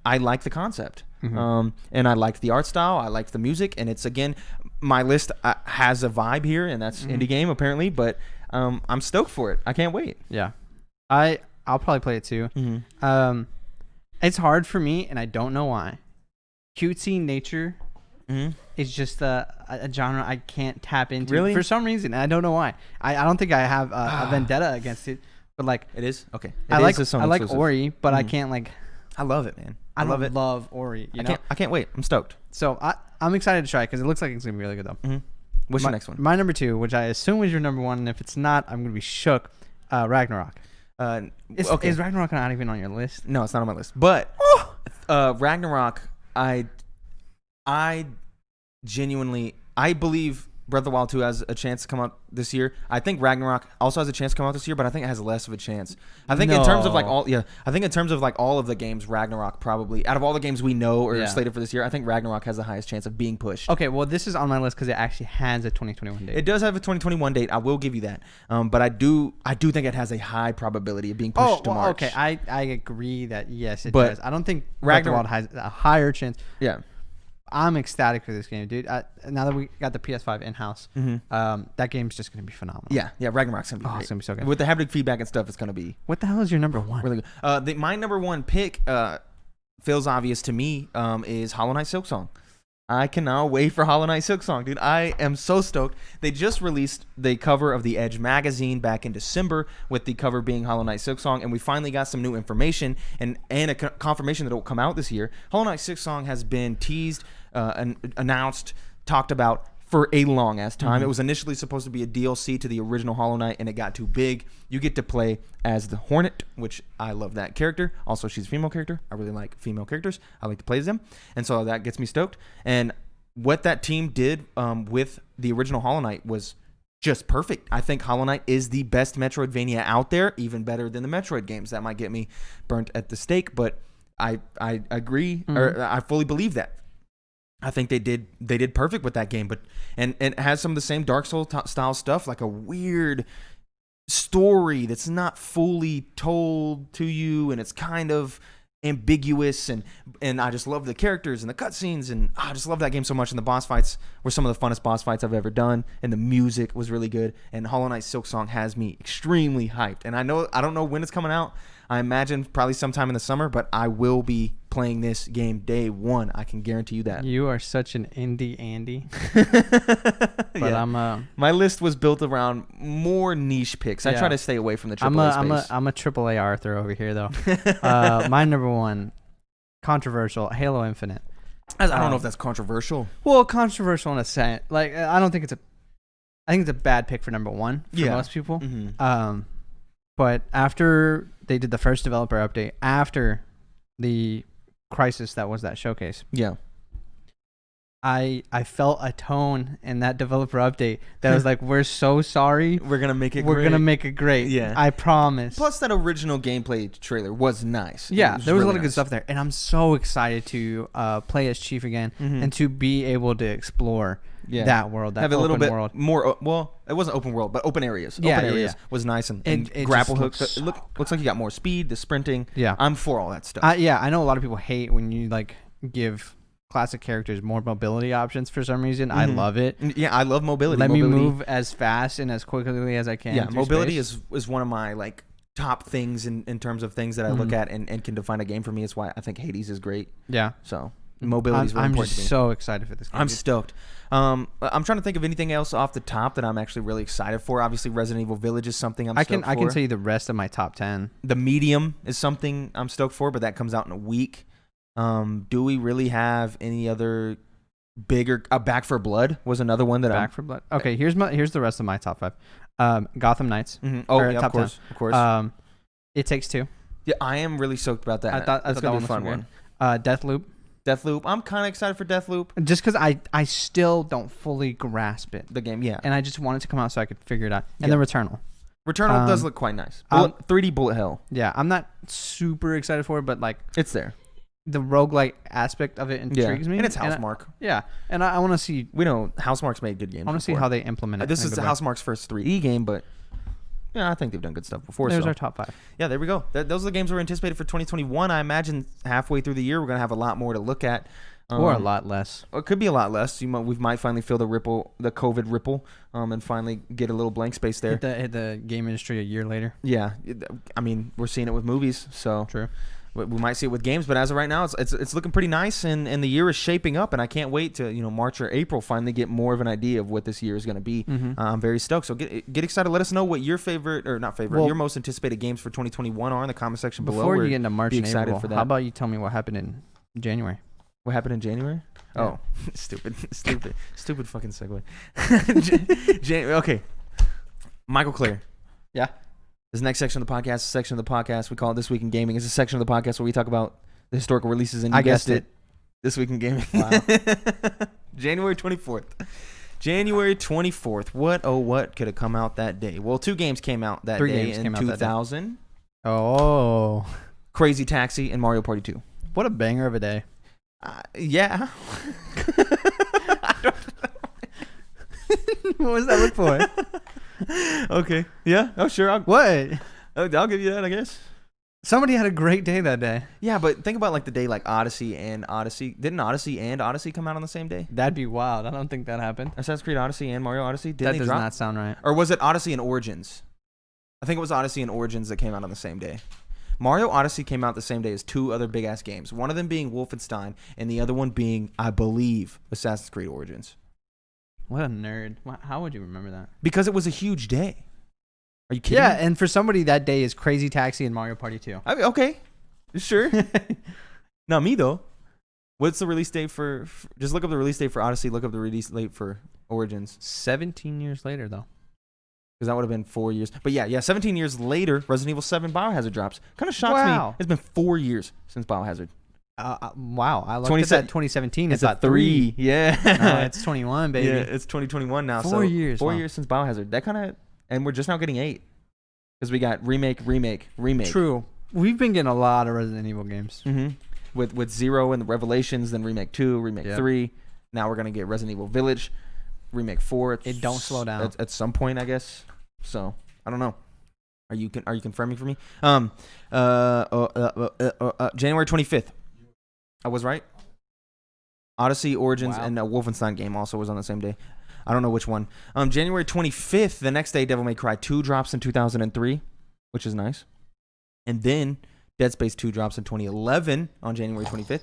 I like the concept. And I like the art style. I like the music. And it's, again, my list has a vibe here, and that's indie game apparently. But I'm stoked for it. I can't wait. Yeah. I'll probably play it too. It's hard for me, and I don't know why. Cutesy nature. It's just a genre I can't tap into. Really? For some reason. I don't know why. I don't think I have a vendetta against it. But it is? Okay. I like Ori, but I can't I love it, man. I love Ori. I can't wait. I'm stoked. So I'm excited to try it because it looks like it's going to be really good though. What's your next one? My number 2, which I assume was your number 1, and if it's not, I'm going to be shook. Ragnarok. Is Ragnarok not even on your list? No, it's not on my list. But Ragnarok, I genuinely, I believe Breath of the Wild 2 has a chance to come out this year. I think Ragnarok also has a chance to come out this year, but I think it has less of a chance. I think in terms of like all of the games, Ragnarok probably out of all the games we know or slated for this year, I think Ragnarok has the highest chance of being pushed. Okay, well this is on my list because it actually has a 2021 date. It does have a 2021 date. I will give you that. But I do think it has a high probability of being pushed to March. Okay, I agree that yes it does. I don't think Ragnarok has a higher chance. Yeah. I'm ecstatic for this game, dude. Now that we got the PS5 in-house, that game's just going to be phenomenal. Yeah, Ragnarok's going to be great. It's going to be so good. With the haptic feedback and stuff, it's going to be... What the hell is your number one? Really good. My number one pick, feels obvious to me, is Hollow Knight Silksong. I cannot wait for Hollow Knight Silksong, dude. I am so stoked. They just released the cover of the Edge magazine back in December, with the cover being Hollow Knight Silksong, and we finally got some new information and a confirmation that it will come out this year. Hollow Knight Silksong has been teased, announced, talked about for a long ass time. It was initially supposed to be a DLC to the original Hollow Knight, and it got too big. You get to play as the Hornet, which I love that character. Also, she's a female character. I really like female characters. I like to play as them, and so that gets me stoked. And what that team did with the original Hollow Knight was just perfect. I think Hollow Knight is the best Metroidvania out there, even better than the Metroid games. That might get me burnt at the stake, but I agree, or I fully believe that. I think they did perfect with that game, but and it has some of the same Dark Souls style stuff, like a weird story that's not fully told to you, and it's kind of ambiguous, and I just love the characters and the cutscenes, and I just love that game so much. And the boss fights were some of the funnest boss fights I've ever done, and the music was really good. And Hollow Knight Silksong has me extremely hyped, and I don't know when it's coming out. I imagine probably sometime in the summer, but I will be playing this game day one. I can guarantee you that. You are such an indie Andy. But yeah. My list was built around more niche picks. I try to stay away from the AAA space. I'm a AAA Arthur over here, though. My number one, controversial, Halo Infinite. I don't know if that's controversial. Well, controversial in a sense. Like, I think it's a bad pick for number one for most people. Mm-hmm. But after they did the first developer update, after the crisis that was that showcase, I felt a tone in that developer update that was like, we're so sorry. We're going to make it great. We're going to make it great. Yeah. I promise. Plus, that original gameplay trailer was nice. Yeah, there was really a lot of good stuff there. And I'm so excited to play as Chief again and to be able to explore that world, that have a little bit world. More. Well, it wasn't open world, but open areas. Open areas was nice, and grapple hooks. It looks like you got more speed, the sprinting. Yeah, I'm for all that stuff. I know a lot of people hate when you like give classic characters more mobility options for some reason. I love it. Yeah, I love mobility. Let me move as fast and as quickly as I can. Yeah, mobility is one of my like top things in terms of things that I look at and can define a game for me. It's why I think Hades is great. Yeah. So mobility is really important to me. I'm just so excited for this game. I'm stoked. I'm trying to think of anything else off the top that I'm actually really excited for. Obviously, Resident Evil Village is something I'm stoked for. I can tell you the rest of my top 10. The Medium is something I'm stoked for, but that comes out in a week. Do we really have any other bigger? Back for Blood was another one that Back for Blood. Okay, here's the rest of my top 5. Gotham Knights. Mm-hmm. Oh, yeah, top of course. It Takes Two. Yeah, I am really stoked about that. I thought that's gonna be a fun one. Deathloop. I'm kind of excited for Deathloop. Just because I still don't fully grasp it. The game, yeah. And I just want it to come out so I could figure it out. And then Returnal. Returnal does look quite nice. 3D bullet hell. Yeah, I'm not super excited for it, but like it's there. The roguelike aspect of it intrigues me. And it's Housemarque. And I want to see. We know Housemarque's made good games. I want to see how they implement it. This is Housemarque's first 3D game, but yeah, I think they've done good stuff before. There's our top 5. Yeah, there we go. Those are the games we're anticipated for 2021. I imagine halfway through the year, we're going to have a lot more to look at. Or a lot less. It could be a lot less. We might finally feel the COVID ripple, and finally get a little blank space there. Hit the game industry a year later. Yeah. I mean, we're seeing it with movies, so. True. We might see it with games, but as of right now, it's looking pretty nice, and the year is shaping up, and I can't wait to March or April finally get more of an idea of what this year is going to be. I'm very stoked. So get excited. Let us know what your your most anticipated games for 2021 are in the comment section below. Before you get into March and April, how about you tell me what happened in January? What happened in January? Yeah. Oh, stupid fucking segue. Okay, Michael Clare. Yeah. This next section of the podcast, we call it This Week in Gaming. It's a section of the podcast where we talk about the historical releases, and you guessed it, This Week in Gaming. Wow. January 24th. January 24th. What could have come out that day? Well, 2 games came out that Three day games in came out that day. 2000. Oh, Crazy Taxi and Mario Party 2. what a banger of a day. Yeah. What was that look for? Okay. Yeah. Oh, sure. What? I'll give you that, I guess. Somebody had a great day that day. Yeah, but think about like the day like Odyssey and Odyssey. Didn't Odyssey and Odyssey come out on the same day? That'd be wild. I don't think that happened. Assassin's Creed Odyssey and Mario Odyssey? Didn't That they does drop? not sound right. Or was it Odyssey and Origins? I think it was Odyssey and Origins that came out on the same day. Mario Odyssey came out the same day as 2 other big-ass games. One of them being Wolfenstein, and the other one being, I believe, Assassin's Creed Origins. What a nerd. How would you remember that? Because it was a huge day. Are you kidding Yeah, me? and for somebody that day is Crazy Taxi and Mario Party 2. I mean, okay. Sure. Not me, though. What's the release date for... Just look up the release date for Odyssey. Look up the release date for Origins. 17 years later, though. Because that would have been 4 years. But yeah, 17 years later, Resident Evil 7 Biohazard drops. Kind of shocks me. It's been 4 years since Biohazard. Wow. I looked at that 2017. It's a 3. Yeah. It's 21, baby. Yeah, it's 2021 now. 4 years. 4 years since Biohazard. That kind of... And we're just now getting 8. Because we got remake. True. We've been getting a lot of Resident Evil games. Mm-hmm. With 0 and the Revelations, then remake 2, remake 3. Now we're going to get Resident Evil Village, remake 4. It don't slow down. At some point, I guess. So, I don't know. Are you confirming for me? January 25th. I was right. Odyssey, Origins, and a Wolfenstein game also was on the same day. I don't know which one. January 25th, the next day, Devil May Cry 2 drops in 2003, which is nice. And then Dead Space 2 drops in 2011 on January 25th.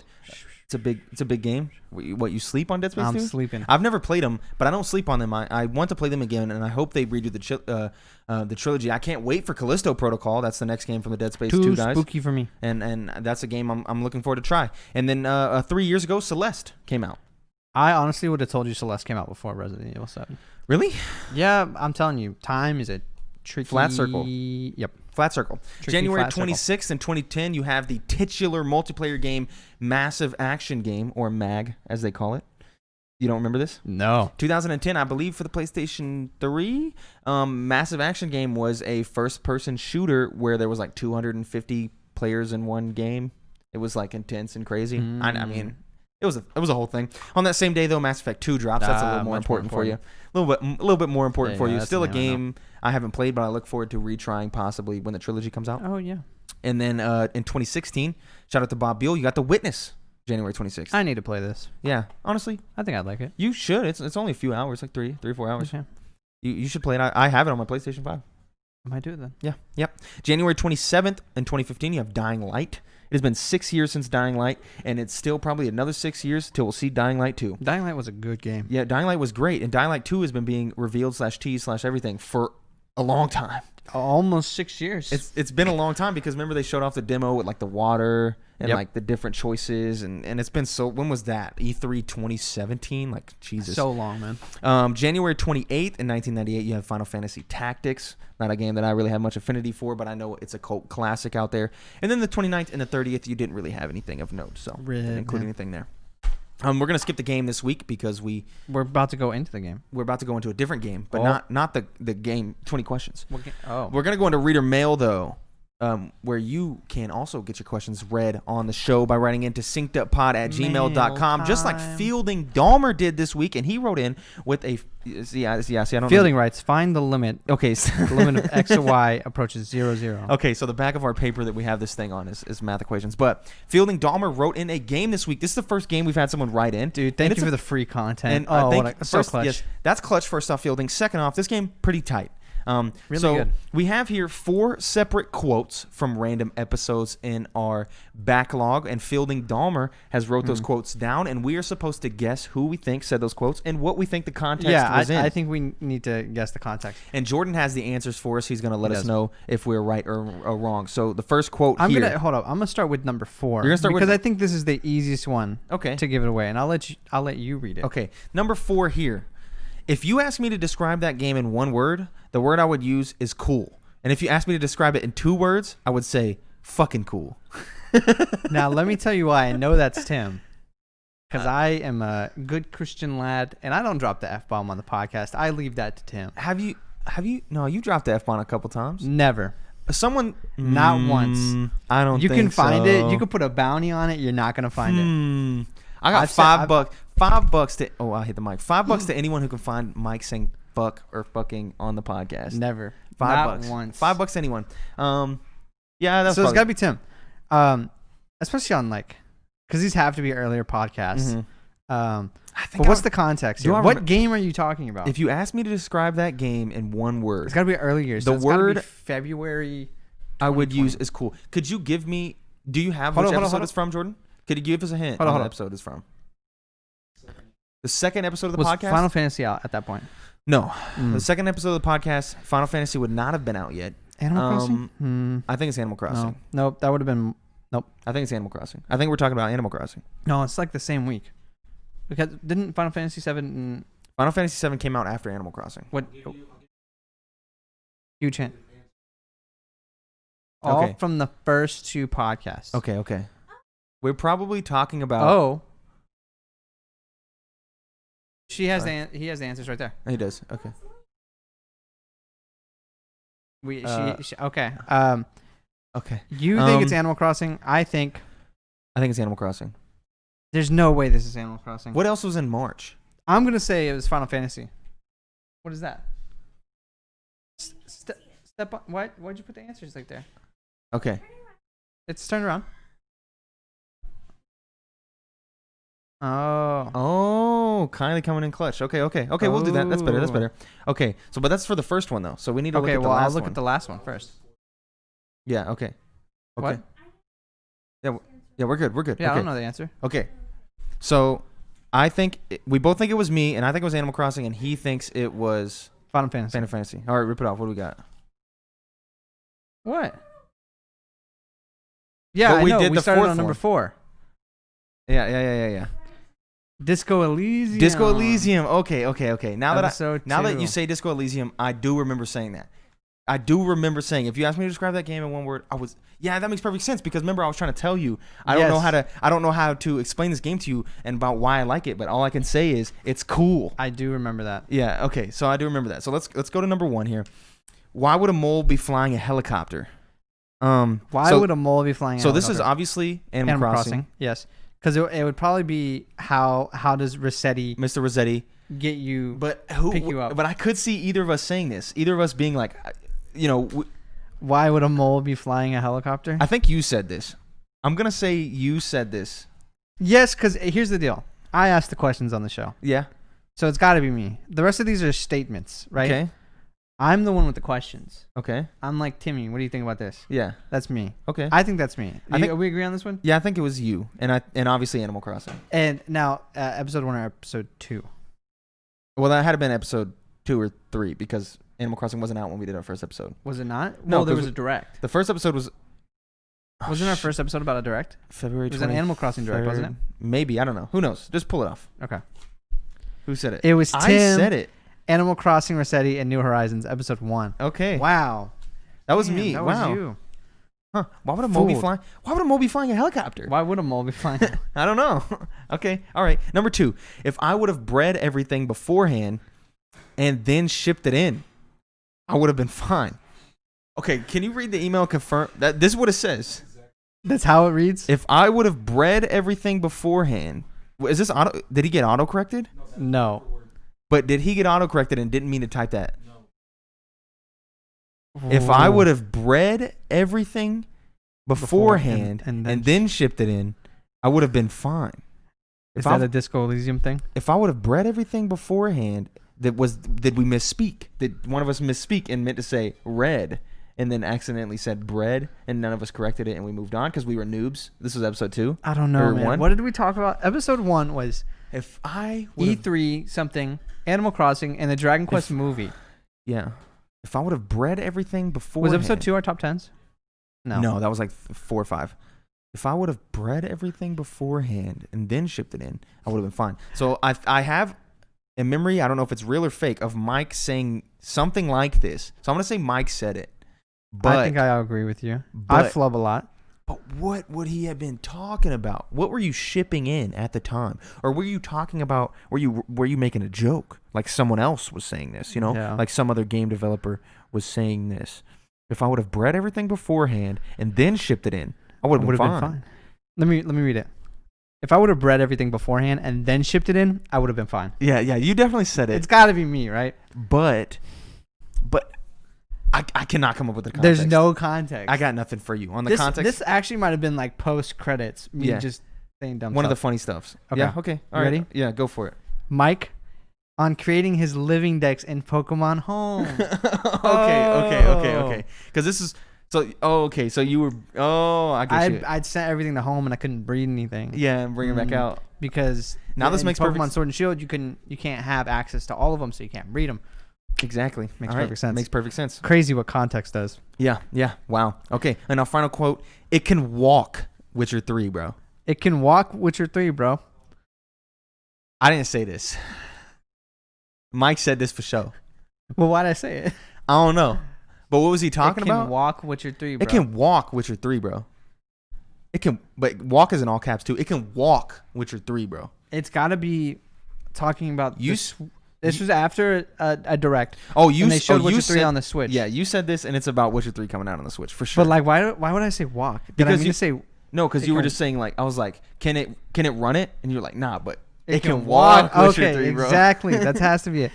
It's a big game. What, you sleep on Dead Space 2? I'm sleeping. I've never played them, but I don't sleep on them. I want to play them again, and I hope they redo the trilogy. I can't wait for Callisto Protocol. That's the next game from the Dead Space 2 guys. Spooky for me. And that's a game I'm looking forward to try. And then 3 years ago, Celeste came out. I honestly would have told you Celeste came out before Resident Evil 7. Really? Yeah, I'm telling you. Time is a tricky... Flat circle. Yep. Flat circle. Tricky January flat circle. 26th in 2010, you have the titular multiplayer game, Massive Action Game, or MAG, as they call it. You don't remember this? No. 2010, I believe, for the PlayStation 3, Massive Action Game was a first-person shooter where there was like 250 players in one game. It was like intense and crazy. I mean... It was a whole thing. On that same day, though, Mass Effect 2 drops. That's a little more important for you. A little bit more important for you. Still a game I haven't played, but I look forward to retrying possibly when the trilogy comes out. Oh, yeah. And then in 2016, shout out to Bob Beal, you got The Witness, January 26th. I need to play this. Yeah, honestly. I think I'd like it. You should. It's only a few hours, like 3 or 4 hours. Okay. You should play it. I have it on my PlayStation 5. I might do it then. Yeah, yep. January 27th in 2015, you have Dying Light. It has been 6 years since Dying Light, and it's still probably another 6 years till we'll see Dying Light 2. Dying Light was a good game. Yeah, Dying Light was great, and Dying Light 2 has been being revealed /teased/everything for a long time. Almost 6 years. It's been a long time because remember they showed off the demo with like the water and Yep. like the different choices, and it's been so. When was that? E3 2017? Like Jesus. So long, man. January 28th in 1998, you have Final Fantasy Tactics. Not a game that I really have much affinity for, but I know it's a cult classic out there. And then the 29th and the 30th, you didn't really have anything of note, so didn't include anything there. We're gonna skip the game this week because we're about to go into the game. We're about to go into a different game, but not the game 20 questions. Oh, We're gonna go into reader mail though, where you can also get your questions read on the show by writing into synceduppod@gmail.com, just like Fielding Dahmer did this week, and he wrote in with a see I don't Fielding writes, find the limit. Okay, The limit of X or Y approaches 0. Okay, so the back of our paper that we have this thing on is math equations. But Fielding Dahmer wrote in a game this week. This is the first game we've had someone write in. Dude, thank you for the free content. And so clutch. Yes, that's clutch. First off, Fielding. Second off, this game pretty tight. Really so good. We have here 4 separate quotes from random episodes in our backlog, and Fielding Dahmer has wrote those quotes down, and we are supposed to guess who we think said those quotes and what we think the context was in. I think we need to guess the context. And Jordan has the answers for us. He's going to let us know if we're right or wrong. So the first quote I'm gonna start with number 4. You're gonna start because I think this is the easiest one. Okay. To give it away, and I'll let you read it. Okay, number 4 here. If you ask me to describe that game in one word, the word I would use is cool. And if you ask me to describe it in 2 words, I would say fucking cool. Now let me tell you why I know that's Tim. Because I am a good Christian lad, and I don't drop the F-bomb on the podcast. I leave that to Tim. Have you? No, you dropped the F-bomb a couple times. Never. Someone. Not once. I don't You think can find so. it. You can put a bounty on it. You're not going to find it. I got $5. $5 to. Oh, I hit the mic. $5 to anyone who can find Mike saying fuck or fucking on the podcast. Never. $5. Not once. $5 to anyone. Yeah, that's so it's got to be Tim. Especially on like, because these have to be earlier podcasts. But what's the context here? What game are you talking about? If you ask me to describe that game in one word, it's got to be early years. The so word February. I would use is cool. Could you give me? Do you have which episode it's from, Jordan? Could you give us a hint? What episode is from? The second episode of the podcast. Final Fantasy out at that point? No, the second episode of the podcast, Final Fantasy would not have been out yet. Animal Crossing? I think it's Animal Crossing. No. Nope, that would have been. Nope. I think it's Animal Crossing. I think we're talking about Animal Crossing. No, it's like the same week. Because didn't Final Fantasy 7 Final Fantasy 7 came out after Animal Crossing. What? Huge hint. All from the first two podcasts. Okay. We're probably talking about. Oh. He has the answers right there. He does. Okay. Okay. Okay. You think it's Animal Crossing? I think it's Animal Crossing. There's no way this is Animal Crossing. What else was in March? I'm gonna say it was Final Fantasy. What is that? Step on. Why'd you put the answers like there? Okay. It's turned around. Oh, kindly coming in clutch. Okay. We'll do that. That's better. Okay. So, but that's for the first one though. So we need to look at the last one. I'll look at the last one first. Yeah. Okay. What? Yeah, we're good. Yeah, okay. I don't know the answer. Okay. So, we both think it was me, and I think it was Animal Crossing, and he thinks it was Final Fantasy. All right, rip it off. What do we got? What? Yeah, I know. We started on number 4. Yeah. Disco Elysium. Okay. Now that you say Disco Elysium, I do remember saying that. I do remember saying, if you asked me to describe that game in one word, that makes perfect sense, because remember I was trying to tell you I don't know how to explain this game to you and about why I like it, but all I can say is it's cool. I do remember that. Yeah, okay. So I do remember that. So let's go to number 1 here. Why would a mole be flying a helicopter? Why would a mole be flying a helicopter? So this is obviously Animal Crossing. Yes. Because it would probably be how does Mr. Rossetti get you pick you up? But I could see either of us saying this. Either of us being like, why would a mole be flying a helicopter? I think you said this. I'm going to say you said this. Yes, because here's the deal. I asked the questions on the show. Yeah. So it's got to be me. The rest of these are statements, right? Okay. I'm the one with the questions. Okay. I'm like, Timmy, what do you think about this? Yeah. That's me. Okay. I think that's me. We agree on this one? Yeah, I think it was you. And obviously Animal Crossing. And now, episode 1 or episode 2? Well, that had to been episode 2 or 3, because Animal Crossing wasn't out when we did our first episode. Was it not? No, there was a direct. The first episode was... Wasn't our first episode about a direct? February 20th. It was an Animal Crossing direct, wasn't it? Maybe. I don't know. Who knows? Just pull it off. Okay. Who said it? It was Tim. I said it. Animal Crossing, Rossetti, and New Horizons, episode 1. Okay. Wow. That was me. That was you. Huh. Why would a mole be flying? Why would a mole be flying a helicopter? Why would a mole be flying? I don't know. Okay. All right. Number 2. If I would have bred everything beforehand and then shipped it in, I would have been fine. Okay. Can you read the email and confirm that this is what it says? That's how it reads? If I would have bred everything beforehand, is this auto? Did he get auto corrected? No. But did he get auto corrected and didn't mean to type that? No. If I would have bred everything beforehand and then shipped it in, I would have been fine. Is that a Disco Elysium thing? If I would have bred everything beforehand, did we misspeak? Did one of us misspeak and meant to say red and then accidentally said bread and none of us corrected it and we moved on because we were noobs? This was episode 2? I don't know, man. 1? What did we talk about? Episode 1 was if I E3 something, Animal Crossing, and the Dragon Quest movie. Yeah. If I would have bred everything before. Was episode 2 our top 10s? No, that was like 4 or 5. If I would have bred everything beforehand and then shipped it in, I would have been fine. So I have a memory, I don't know if it's real or fake, of Mike saying something like this. So I'm going to say Mike said it. But I think I agree with you. I flub a lot. But what would he have been talking about? What were you shipping in at the time? Or were you talking about, were you making a joke? Like someone else was saying this, you know? Yeah. Like some other game developer was saying this. If I would have bred everything beforehand and then shipped it in, I would have been fine. Let me read it. If I would have bred everything beforehand and then shipped it in, I would have been fine. Yeah, you definitely said it. It's got to be me, right? But I cannot come up with the context. There's no context. I got nothing for you on the context. This actually might have been like post credits. Me just saying dumb One stuff. of the funny stuffs. Okay. Yeah. Okay. All right. Ready? Yeah. Go for it. Mike, on creating his living decks in Pokemon Home. Okay. Because this is so. Oh, okay. So you were. Oh, I get you. I'd sent everything to home and I couldn't breed anything. Yeah, and bring it back out because now this makes Pokemon perfect. Sword and Shield. You can't have access to all of them, so you can't breed them. Exactly. Makes perfect sense. Makes perfect sense. Crazy what context does. Yeah. Wow. Okay. And our final quote: "It can walk Witcher 3, bro." It can walk Witcher 3, bro. I didn't say this. Mike said this for show. Well, why'd I say it? I don't know. But what was he talking about? It can walk Witcher 3, bro. It can walk Witcher 3, bro. It can, but walk is in all caps too. It can walk Witcher 3, bro. It's got to be talking about This was after a direct. And they showed Witcher 3 on the Switch. Yeah, you said this, and it's about Witcher 3 coming out on the Switch for sure. But like, why would I say walk? Because you say no, because you were just saying like I was like, can it run it? And you're like, nah, but it can walk Witcher okay, 3, bro. Exactly. That has to be it.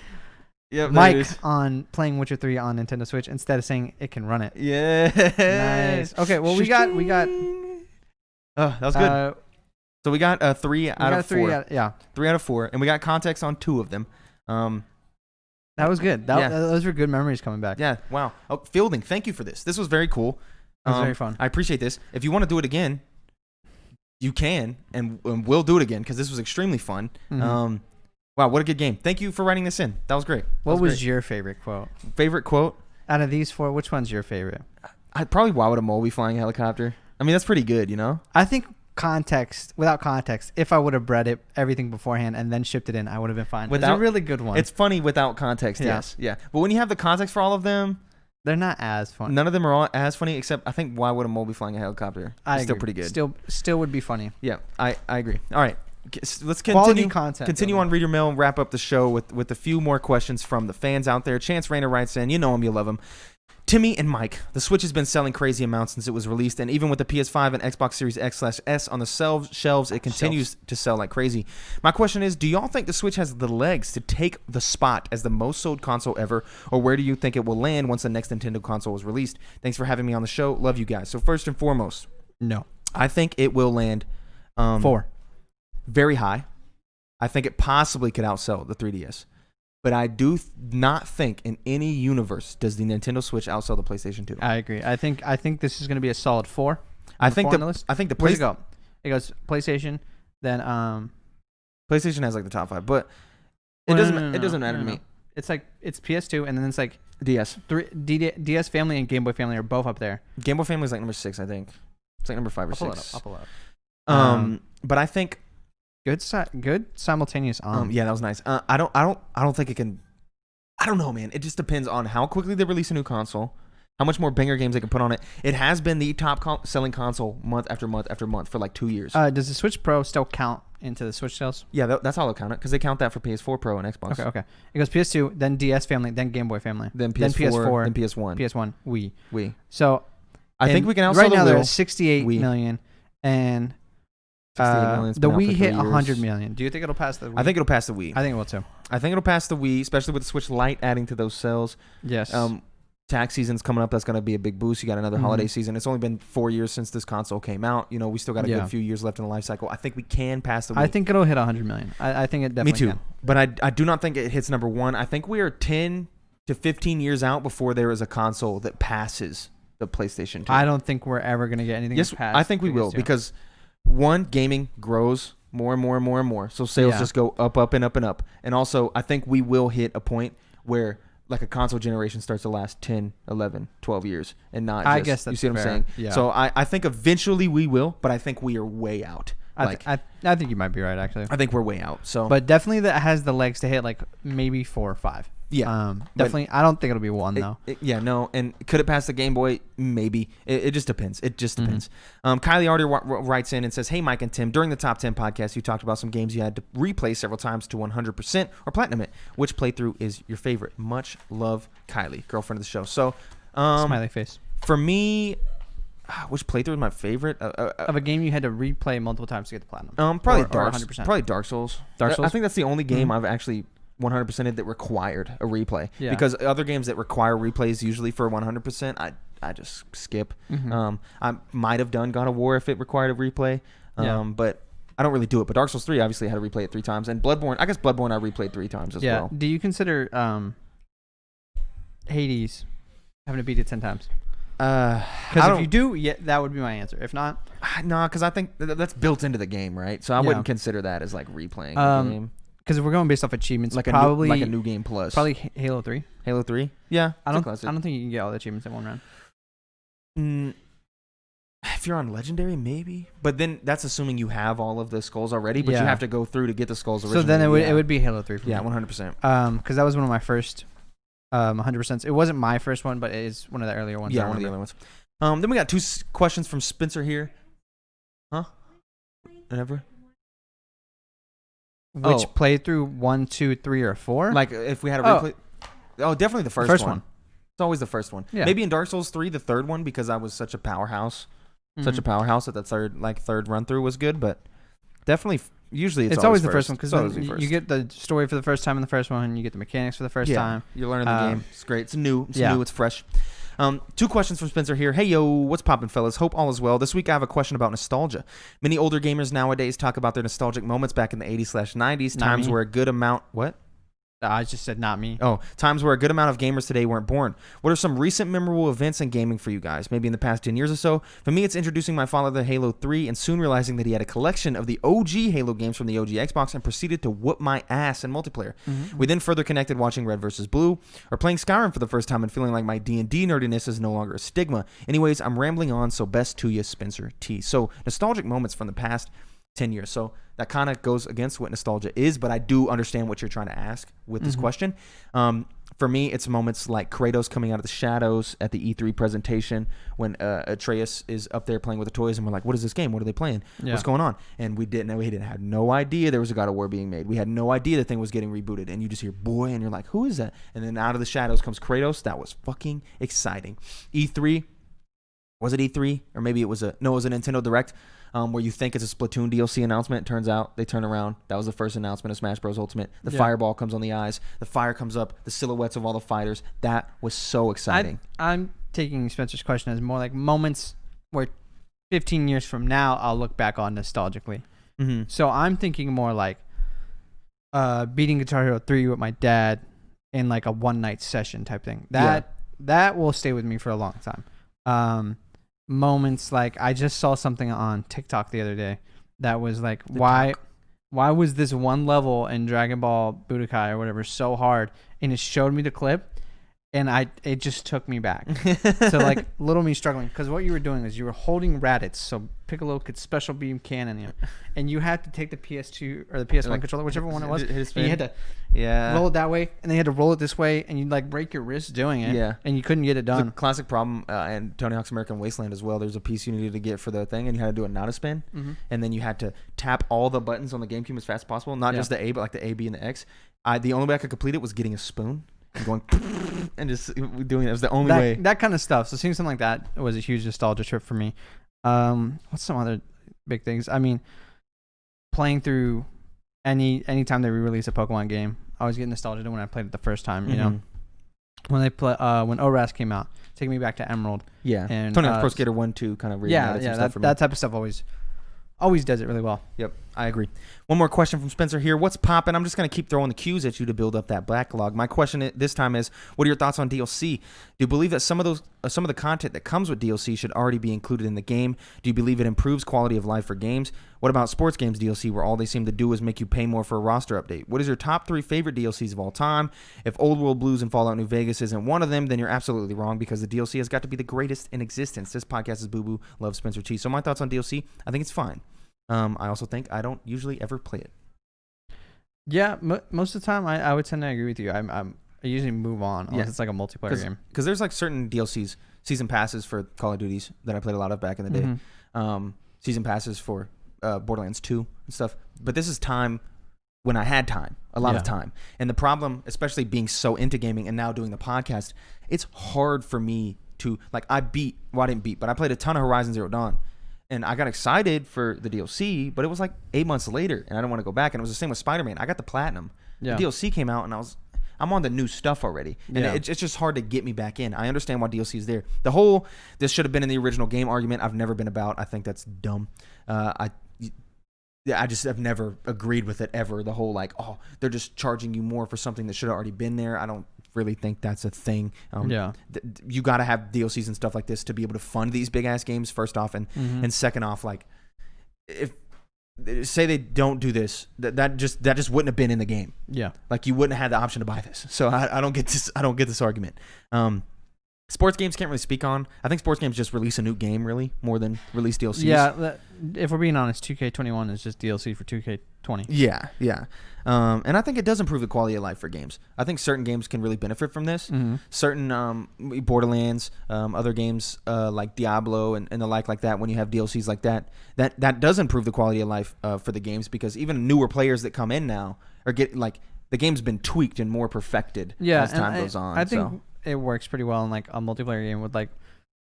Yep, Mike on playing Witcher 3 on Nintendo Switch instead of saying it can run it. Yeah. Nice. Okay, well we got. Oh, that was good. So we got 3 out of 4. 3 out of 4, and we got context on 2 of them. That was good. Those were good memories coming back. Yeah. Wow. Oh, Fielding, thank you for this. This was very cool. It was very fun. I appreciate this. If you want to do it again, you can, and we'll do it again because this was extremely fun. Mm-hmm. Wow, what a good game. Thank you for writing this in. That was great. What was your favorite quote? Favorite quote? Out of these 4, which one's your favorite? I'd probably, why would a mole be flying a helicopter? I mean, that's pretty good, you know? I think without context, if I would have bred it everything beforehand and then shipped it in, I would have been fine. It's a really good one. It's funny without context, yes. Yeah. But when you have the context for all of them, they're not as funny. None of them are all as funny, except I think why would a mole be flying a helicopter? It's still pretty good. Still would be funny. Yeah, I agree. All right. Let's Quality content. Continue on Reader Mail and wrap up the show with a few more questions from the fans out there. Chance Rayner writes in, you know him, you love him. Timmy and Mike, the Switch has been selling crazy amounts since it was released, and even with the PS5 and Xbox Series X/S on the shelves, it continues to sell like crazy. My question is, do y'all think the Switch has the legs to take the spot as the most sold console ever, or where do you think it will land once the next Nintendo console is released? Thanks for having me on the show. Love you guys. So first and foremost, no, I think it will land 4. Very high. I think it possibly could outsell the 3DS. But I do not think in any universe does the Nintendo Switch outsell the PlayStation 2. I agree. I think this is going to be a solid 4. I think the Where's it go? It goes PlayStation, then PlayStation has like the top 5, but it doesn't matter to me. It's like it's PS2 and then it's like DS. DS family and Game Boy family are both up there. Game Boy family is like number 6, I think. It's like number 5 or 6. I'll pull it up. But I think good simultaneous on. Yeah, that was nice. I don't think it can. I don't know, man. It just depends on how quickly they release a new console, how much more banger games they can put on it. It has been the top selling console month after month after month for like 2 years. Does the Switch Pro still count into the Switch sales? Yeah, that's how they'll count it because they count that for PS4 Pro and Xbox. Okay. It goes PS2, then DS family, then Game Boy family, then PS4, then PS1, PS1, Wii. So I think we can outsell right the now. Wii. They're at 68 million, and the Wii hit 100 million. Do you think it'll pass the Wii? I think it'll pass the Wii. I think it will too. I think it'll pass the Wii, especially with the Switch Lite adding to those sales. Yes. Tax season's coming up. That's going to be a big boost. You got another holiday season. It's only been 4 years since this console came out. You know, we still got a good few years left in the life cycle. I think we can pass the Wii. I think it'll hit 100 million. I think it definitely Me too. can. But I do not think it hits number 1. I think we are 10 to 15 years out before there is a console that passes the PlayStation 2. I don't think we're ever going to get anything past. I think we will because one, gaming grows more and more and more and more. So sales just go up, up, and up and up. And also, I think we will hit a point where like a console generation starts to last 10, 11, 12 years and not just, I guess that's you see what fair. I'm saying? Yeah. So I think eventually we will, but I think we are way out. I think you might be right, actually. I think we're way out. So, but definitely that has the legs to hit like maybe 4 or 5. Yeah, definitely. I don't think it'll be 1 though. No. And could it pass the Game Boy? Maybe. It just depends. It just depends. Kylie Arter writes in and says, "Hey, Mike and Tim, during the Top 10 podcast, you talked about some games you had to replay several times to 100% or platinum it. Which playthrough is your favorite? Much love, Kylie, girlfriend of the show." So, smiley face. For me, which playthrough is my favorite of a game you had to replay multiple times to get the platinum? Probably Dark Souls. Dark Souls. I think that's the only game I've actually 100%ed that required a replay. Yeah. Because other games that require replays usually for 100%, I just skip. I might have done God of War if it required a replay, but I don't really do it. But Dark Souls 3, obviously, I had to replay it 3 times, and Bloodborne. I guess Bloodborne I replayed 3 times as well. Do you consider Hades having to beat it 10 times? Because if you do, that would be my answer. If not, no, because I think that's built into the game, right? So I wouldn't consider that as like replaying the game. Because if we're going based off achievements, like probably like a new game plus, probably Halo 3. Halo 3, yeah. I don't think you can get all the achievements in one round. If you're on Legendary, maybe, but then that's assuming you have all of the skulls already. But you have to go through to get the skulls originally. So then it would be Halo 3. For me. 100%. Because that was one of my first 100%. It wasn't my first one, but it is one of the earlier ones. Yeah, one of the other ones. Then we got 2 questions from Spencer here. Huh? Never. Which playthrough 1, 2, 3, or 4? Like if we had a replay. Oh, definitely the first one. It's always the first one. Yeah. Maybe in Dark Souls 3, the third one, because I was such a powerhouse. Such a powerhouse that the third run through was good, but definitely usually it's always the first one, because you get the story for the first time in the first one, and you get the mechanics for the first time. You're learning the game. It's great. It's new. It's fresh. 2 questions from Spencer here. Hey, yo, what's poppin', fellas? Hope all is well. This week I have a question about nostalgia. Many older gamers nowadays talk about their nostalgic moments back in the 80s/90s, times where a good amount... What? I just said not me. Oh, times where a good amount of gamers today weren't born. What are some recent memorable events in gaming for you guys? Maybe in the past 10 years or so. For me, it's introducing my father to Halo 3 and soon realizing that he had a collection of the OG Halo games from the OG Xbox and proceeded to whoop my ass in multiplayer. We then further connected watching Red vs. Blue or playing Skyrim for the first time and feeling like my D&D nerdiness is no longer a stigma. Anyways, I'm rambling on, so best to you, Spencer T. So, nostalgic moments from the past 10 years. So that kind of goes against what nostalgia is, but I do understand what you're trying to ask with this question. For me, it's moments like Kratos coming out of the shadows at the E3 presentation when Atreus is up there playing with the toys, and we're like, what is this game? What are they playing? What's going on? And we had no idea there was a God of War being made. We had no idea the thing was getting rebooted. And you just hear, boy, and you're like, who is that? And then out of the shadows comes Kratos. That was fucking exciting. E3, was it E3? Or maybe it was a Nintendo Direct. Where you think it's a Splatoon DLC announcement. It turns out they turn around. That was the first announcement of Smash Bros. Ultimate. The fireball comes on the eyes. The fire comes up. The silhouettes of all the fighters. That was so exciting. I'm taking Spencer's question as more like moments where 15 years from now I'll look back on nostalgically. So I'm thinking more like beating Guitar Hero 3 with my dad in like a one-night session type thing. That will stay with me for a long time. Moments like I just saw something on TikTok the other day that was like, why was this one level in Dragon Ball Budokai or whatever so hard? And it showed me the clip, and it just took me back. So like little me struggling, because what you were doing is you were holding Raditz, so Piccolo could special beam cannon you, and you had to take the PS2 or the PS1 controller, whichver one it was, and you had to roll it that way, and then you had to roll it this way, and you'd like break your wrist doing it, and you couldn't get it done. It's a classic problem in Tony Hawk's American Wasteland as well. There's a piece you needed to get for the thing, and you had to do a not a spin, and then you had to tap all the buttons on the GameCube as fast as possible, not just the A, but like the A, B, and the X. The only way I could complete it was getting a spoon and going and just doing it. It was the only way. That kind of stuff. So seeing something like that was a huge nostalgia trip for me. What's some other big things? I mean, playing through anytime they re-release a Pokemon game, I always get nostalgia when I played it the first time. You know, when they play when ORAS came out, taking me back to Emerald. Yeah, and Tony Hawk's Pro Skater 1-2 kind of reignited some stuff for me. That type of stuff always does it really well. Yep, I agree. One more question from Spencer here. What's poppin'? I'm just going to keep throwing the cues at you to build up that backlog. My question this time is, what are your thoughts on DLC? Do you believe that some of the content that comes with DLC should already be included in the game? Do you believe it improves quality of life for games? What about sports games DLC, where all they seem to do is make you pay more for a roster update? What is your top 3 favorite DLCs of all time? If Old World Blues and Fallout New Vegas isn't one of them, then you're absolutely wrong, because the DLC has got to be the greatest in existence. This podcast is Boo Boo Loves Spencer T. So my thoughts on DLC, I think it's fine. I also think I don't usually ever play it. Yeah, most of the time I would tend to agree with you. I usually move on unless it's like a multiplayer game. Because there's like certain DLCs, season passes for Call of Duties that I played a lot of back in the day. Season passes for Borderlands 2 and stuff. But this is time when I had time, a lot of time. And the problem, especially being so into gaming and now doing the podcast, it's hard for me to, like, I didn't beat, but I played a ton of Horizon Zero Dawn. And I got excited for the DLC, but it was like 8 months later, and I don't want to go back. And it was the same with Spider-Man. I got the platinum. Yeah. The DLC came out, and I'm on the new stuff already. And it's just hard to get me back in. I understand why DLC is there. This should have been in the original game argument, I've never been about. I think that's dumb. I just have never agreed with it ever. The whole like, oh, they're just charging you more for something that should have already been there. I don't really think that's a thing. You got to have DLCs and stuff like this to be able to fund these big ass games, first off, and second off, like, if say they don't do this, that just wouldn't have been in the game. Yeah, like you wouldn't have had the option to buy this. So I don't get this. I don't get this argument. Sports games can't really speak on. I think sports games just release a new game, really, more than release DLCs. Yeah, if we're being honest, 2K21 is just DLC for 2K20. Yeah. And I think it does improve the quality of life for games. I think certain games can really benefit from this. Certain Borderlands, other games like Diablo and the like that, when you have DLCs like that does improve the quality of life for the games, because even newer players that come in now are getting, like, the game's been tweaked and more perfected as time goes on. I think it works pretty well in like a multiplayer game with like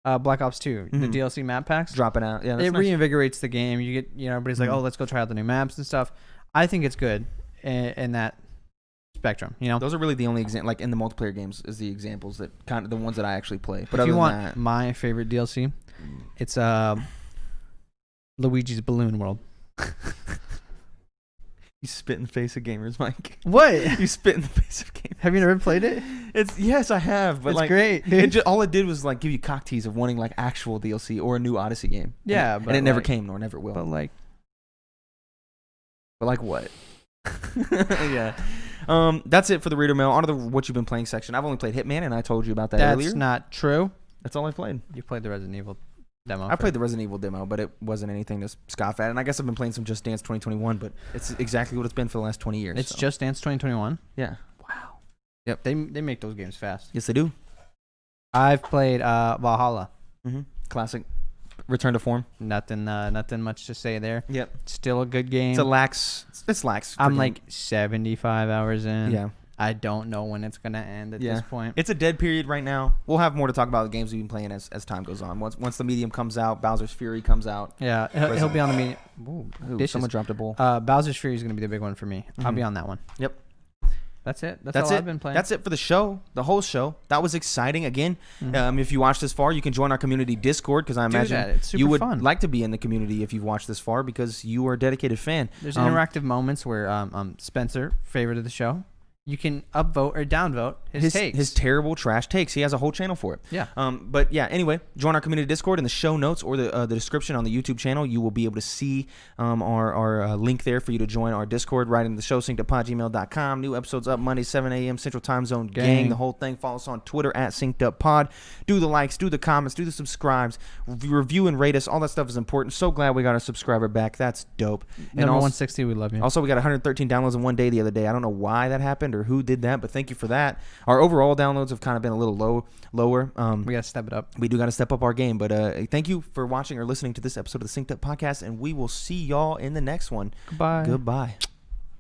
Black Ops 2, the DLC map packs dropping out. Yeah, it reinvigorates the game. You get, everybody's like, oh, let's go try out the new maps and stuff. I think it's good in that spectrum. Those are really the only like in the multiplayer games is the examples that kind of the ones that I actually play. But if you want my favorite DLC, it's Luigi's Balloon World. You spit in the face of gamers, Mike. What? You spit in the face of gamers. Have you never played it? Yes, I have. But it's like, great, dude. All it did was like give you cock tease of wanting like actual DLC or a new Odyssey game. Yeah, and it never came nor never will. But like what? Yeah. That's it for the reader mail. On to the what you've been playing section. I've only played Hitman, and I told you about that earlier. That's not true. That's all I played. You played the Resident Evil demo. I played the Resident Evil demo, but it wasn't anything to scoff at. And I guess I've been playing some Just Dance 2021, but it's exactly what it's been for the last 20 years. It's Just Dance 2021? Yeah. Wow. Yep. They make those games fast. Yes, they do. I've played Valhalla. Classic. Return to form. Nothing much to say there. Yep. Still a good game. It's lax. I'm like 75 hours in. Yeah. I don't know when it's going to end at this point. It's a dead period right now. We'll have more to talk about the games we've been playing as time goes on. Once the medium comes out, Bowser's Fury comes out. Yeah, he'll be on the medium. Ooh, someone dropped a bowl. Bowser's Fury is going to be the big one for me. I'll be on that one. Yep. That's it. That's all I've been playing. That's it for the show. The whole show. That was exciting. Again, if you watched this far, you can join our community Discord, because I imagine you would like to be in the community if you've watched this far, because you are a dedicated fan. There's interactive moments where Spencer, favorite of the show, you can upvote or downvote his takes. His terrible trash takes. He has a whole channel for it. Yeah. But yeah, anyway, join our community Discord. In the show notes or the description on the YouTube channel, you will be able to see our link there for you to join our Discord right in the show, synceduppod@gmail.com. New episodes up Monday, 7 a.m. Central Time Zone. Gang. The whole thing. Follow us on Twitter @synceduppod. Do the likes, do the comments, do the subscribes, review and rate us. All that stuff is important. So glad we got a subscriber back. That's dope. Number 160, we love you. Also, we got 113 downloads in one day the other day. I don't know why that happened or who did that, but thank you for that. Our overall downloads have kind of been a little lower. We got to step it up. We do got to step up our game, but thank you for watching or listening to this episode of the Synced Up Podcast, and we will see y'all in the next one. Goodbye. Goodbye.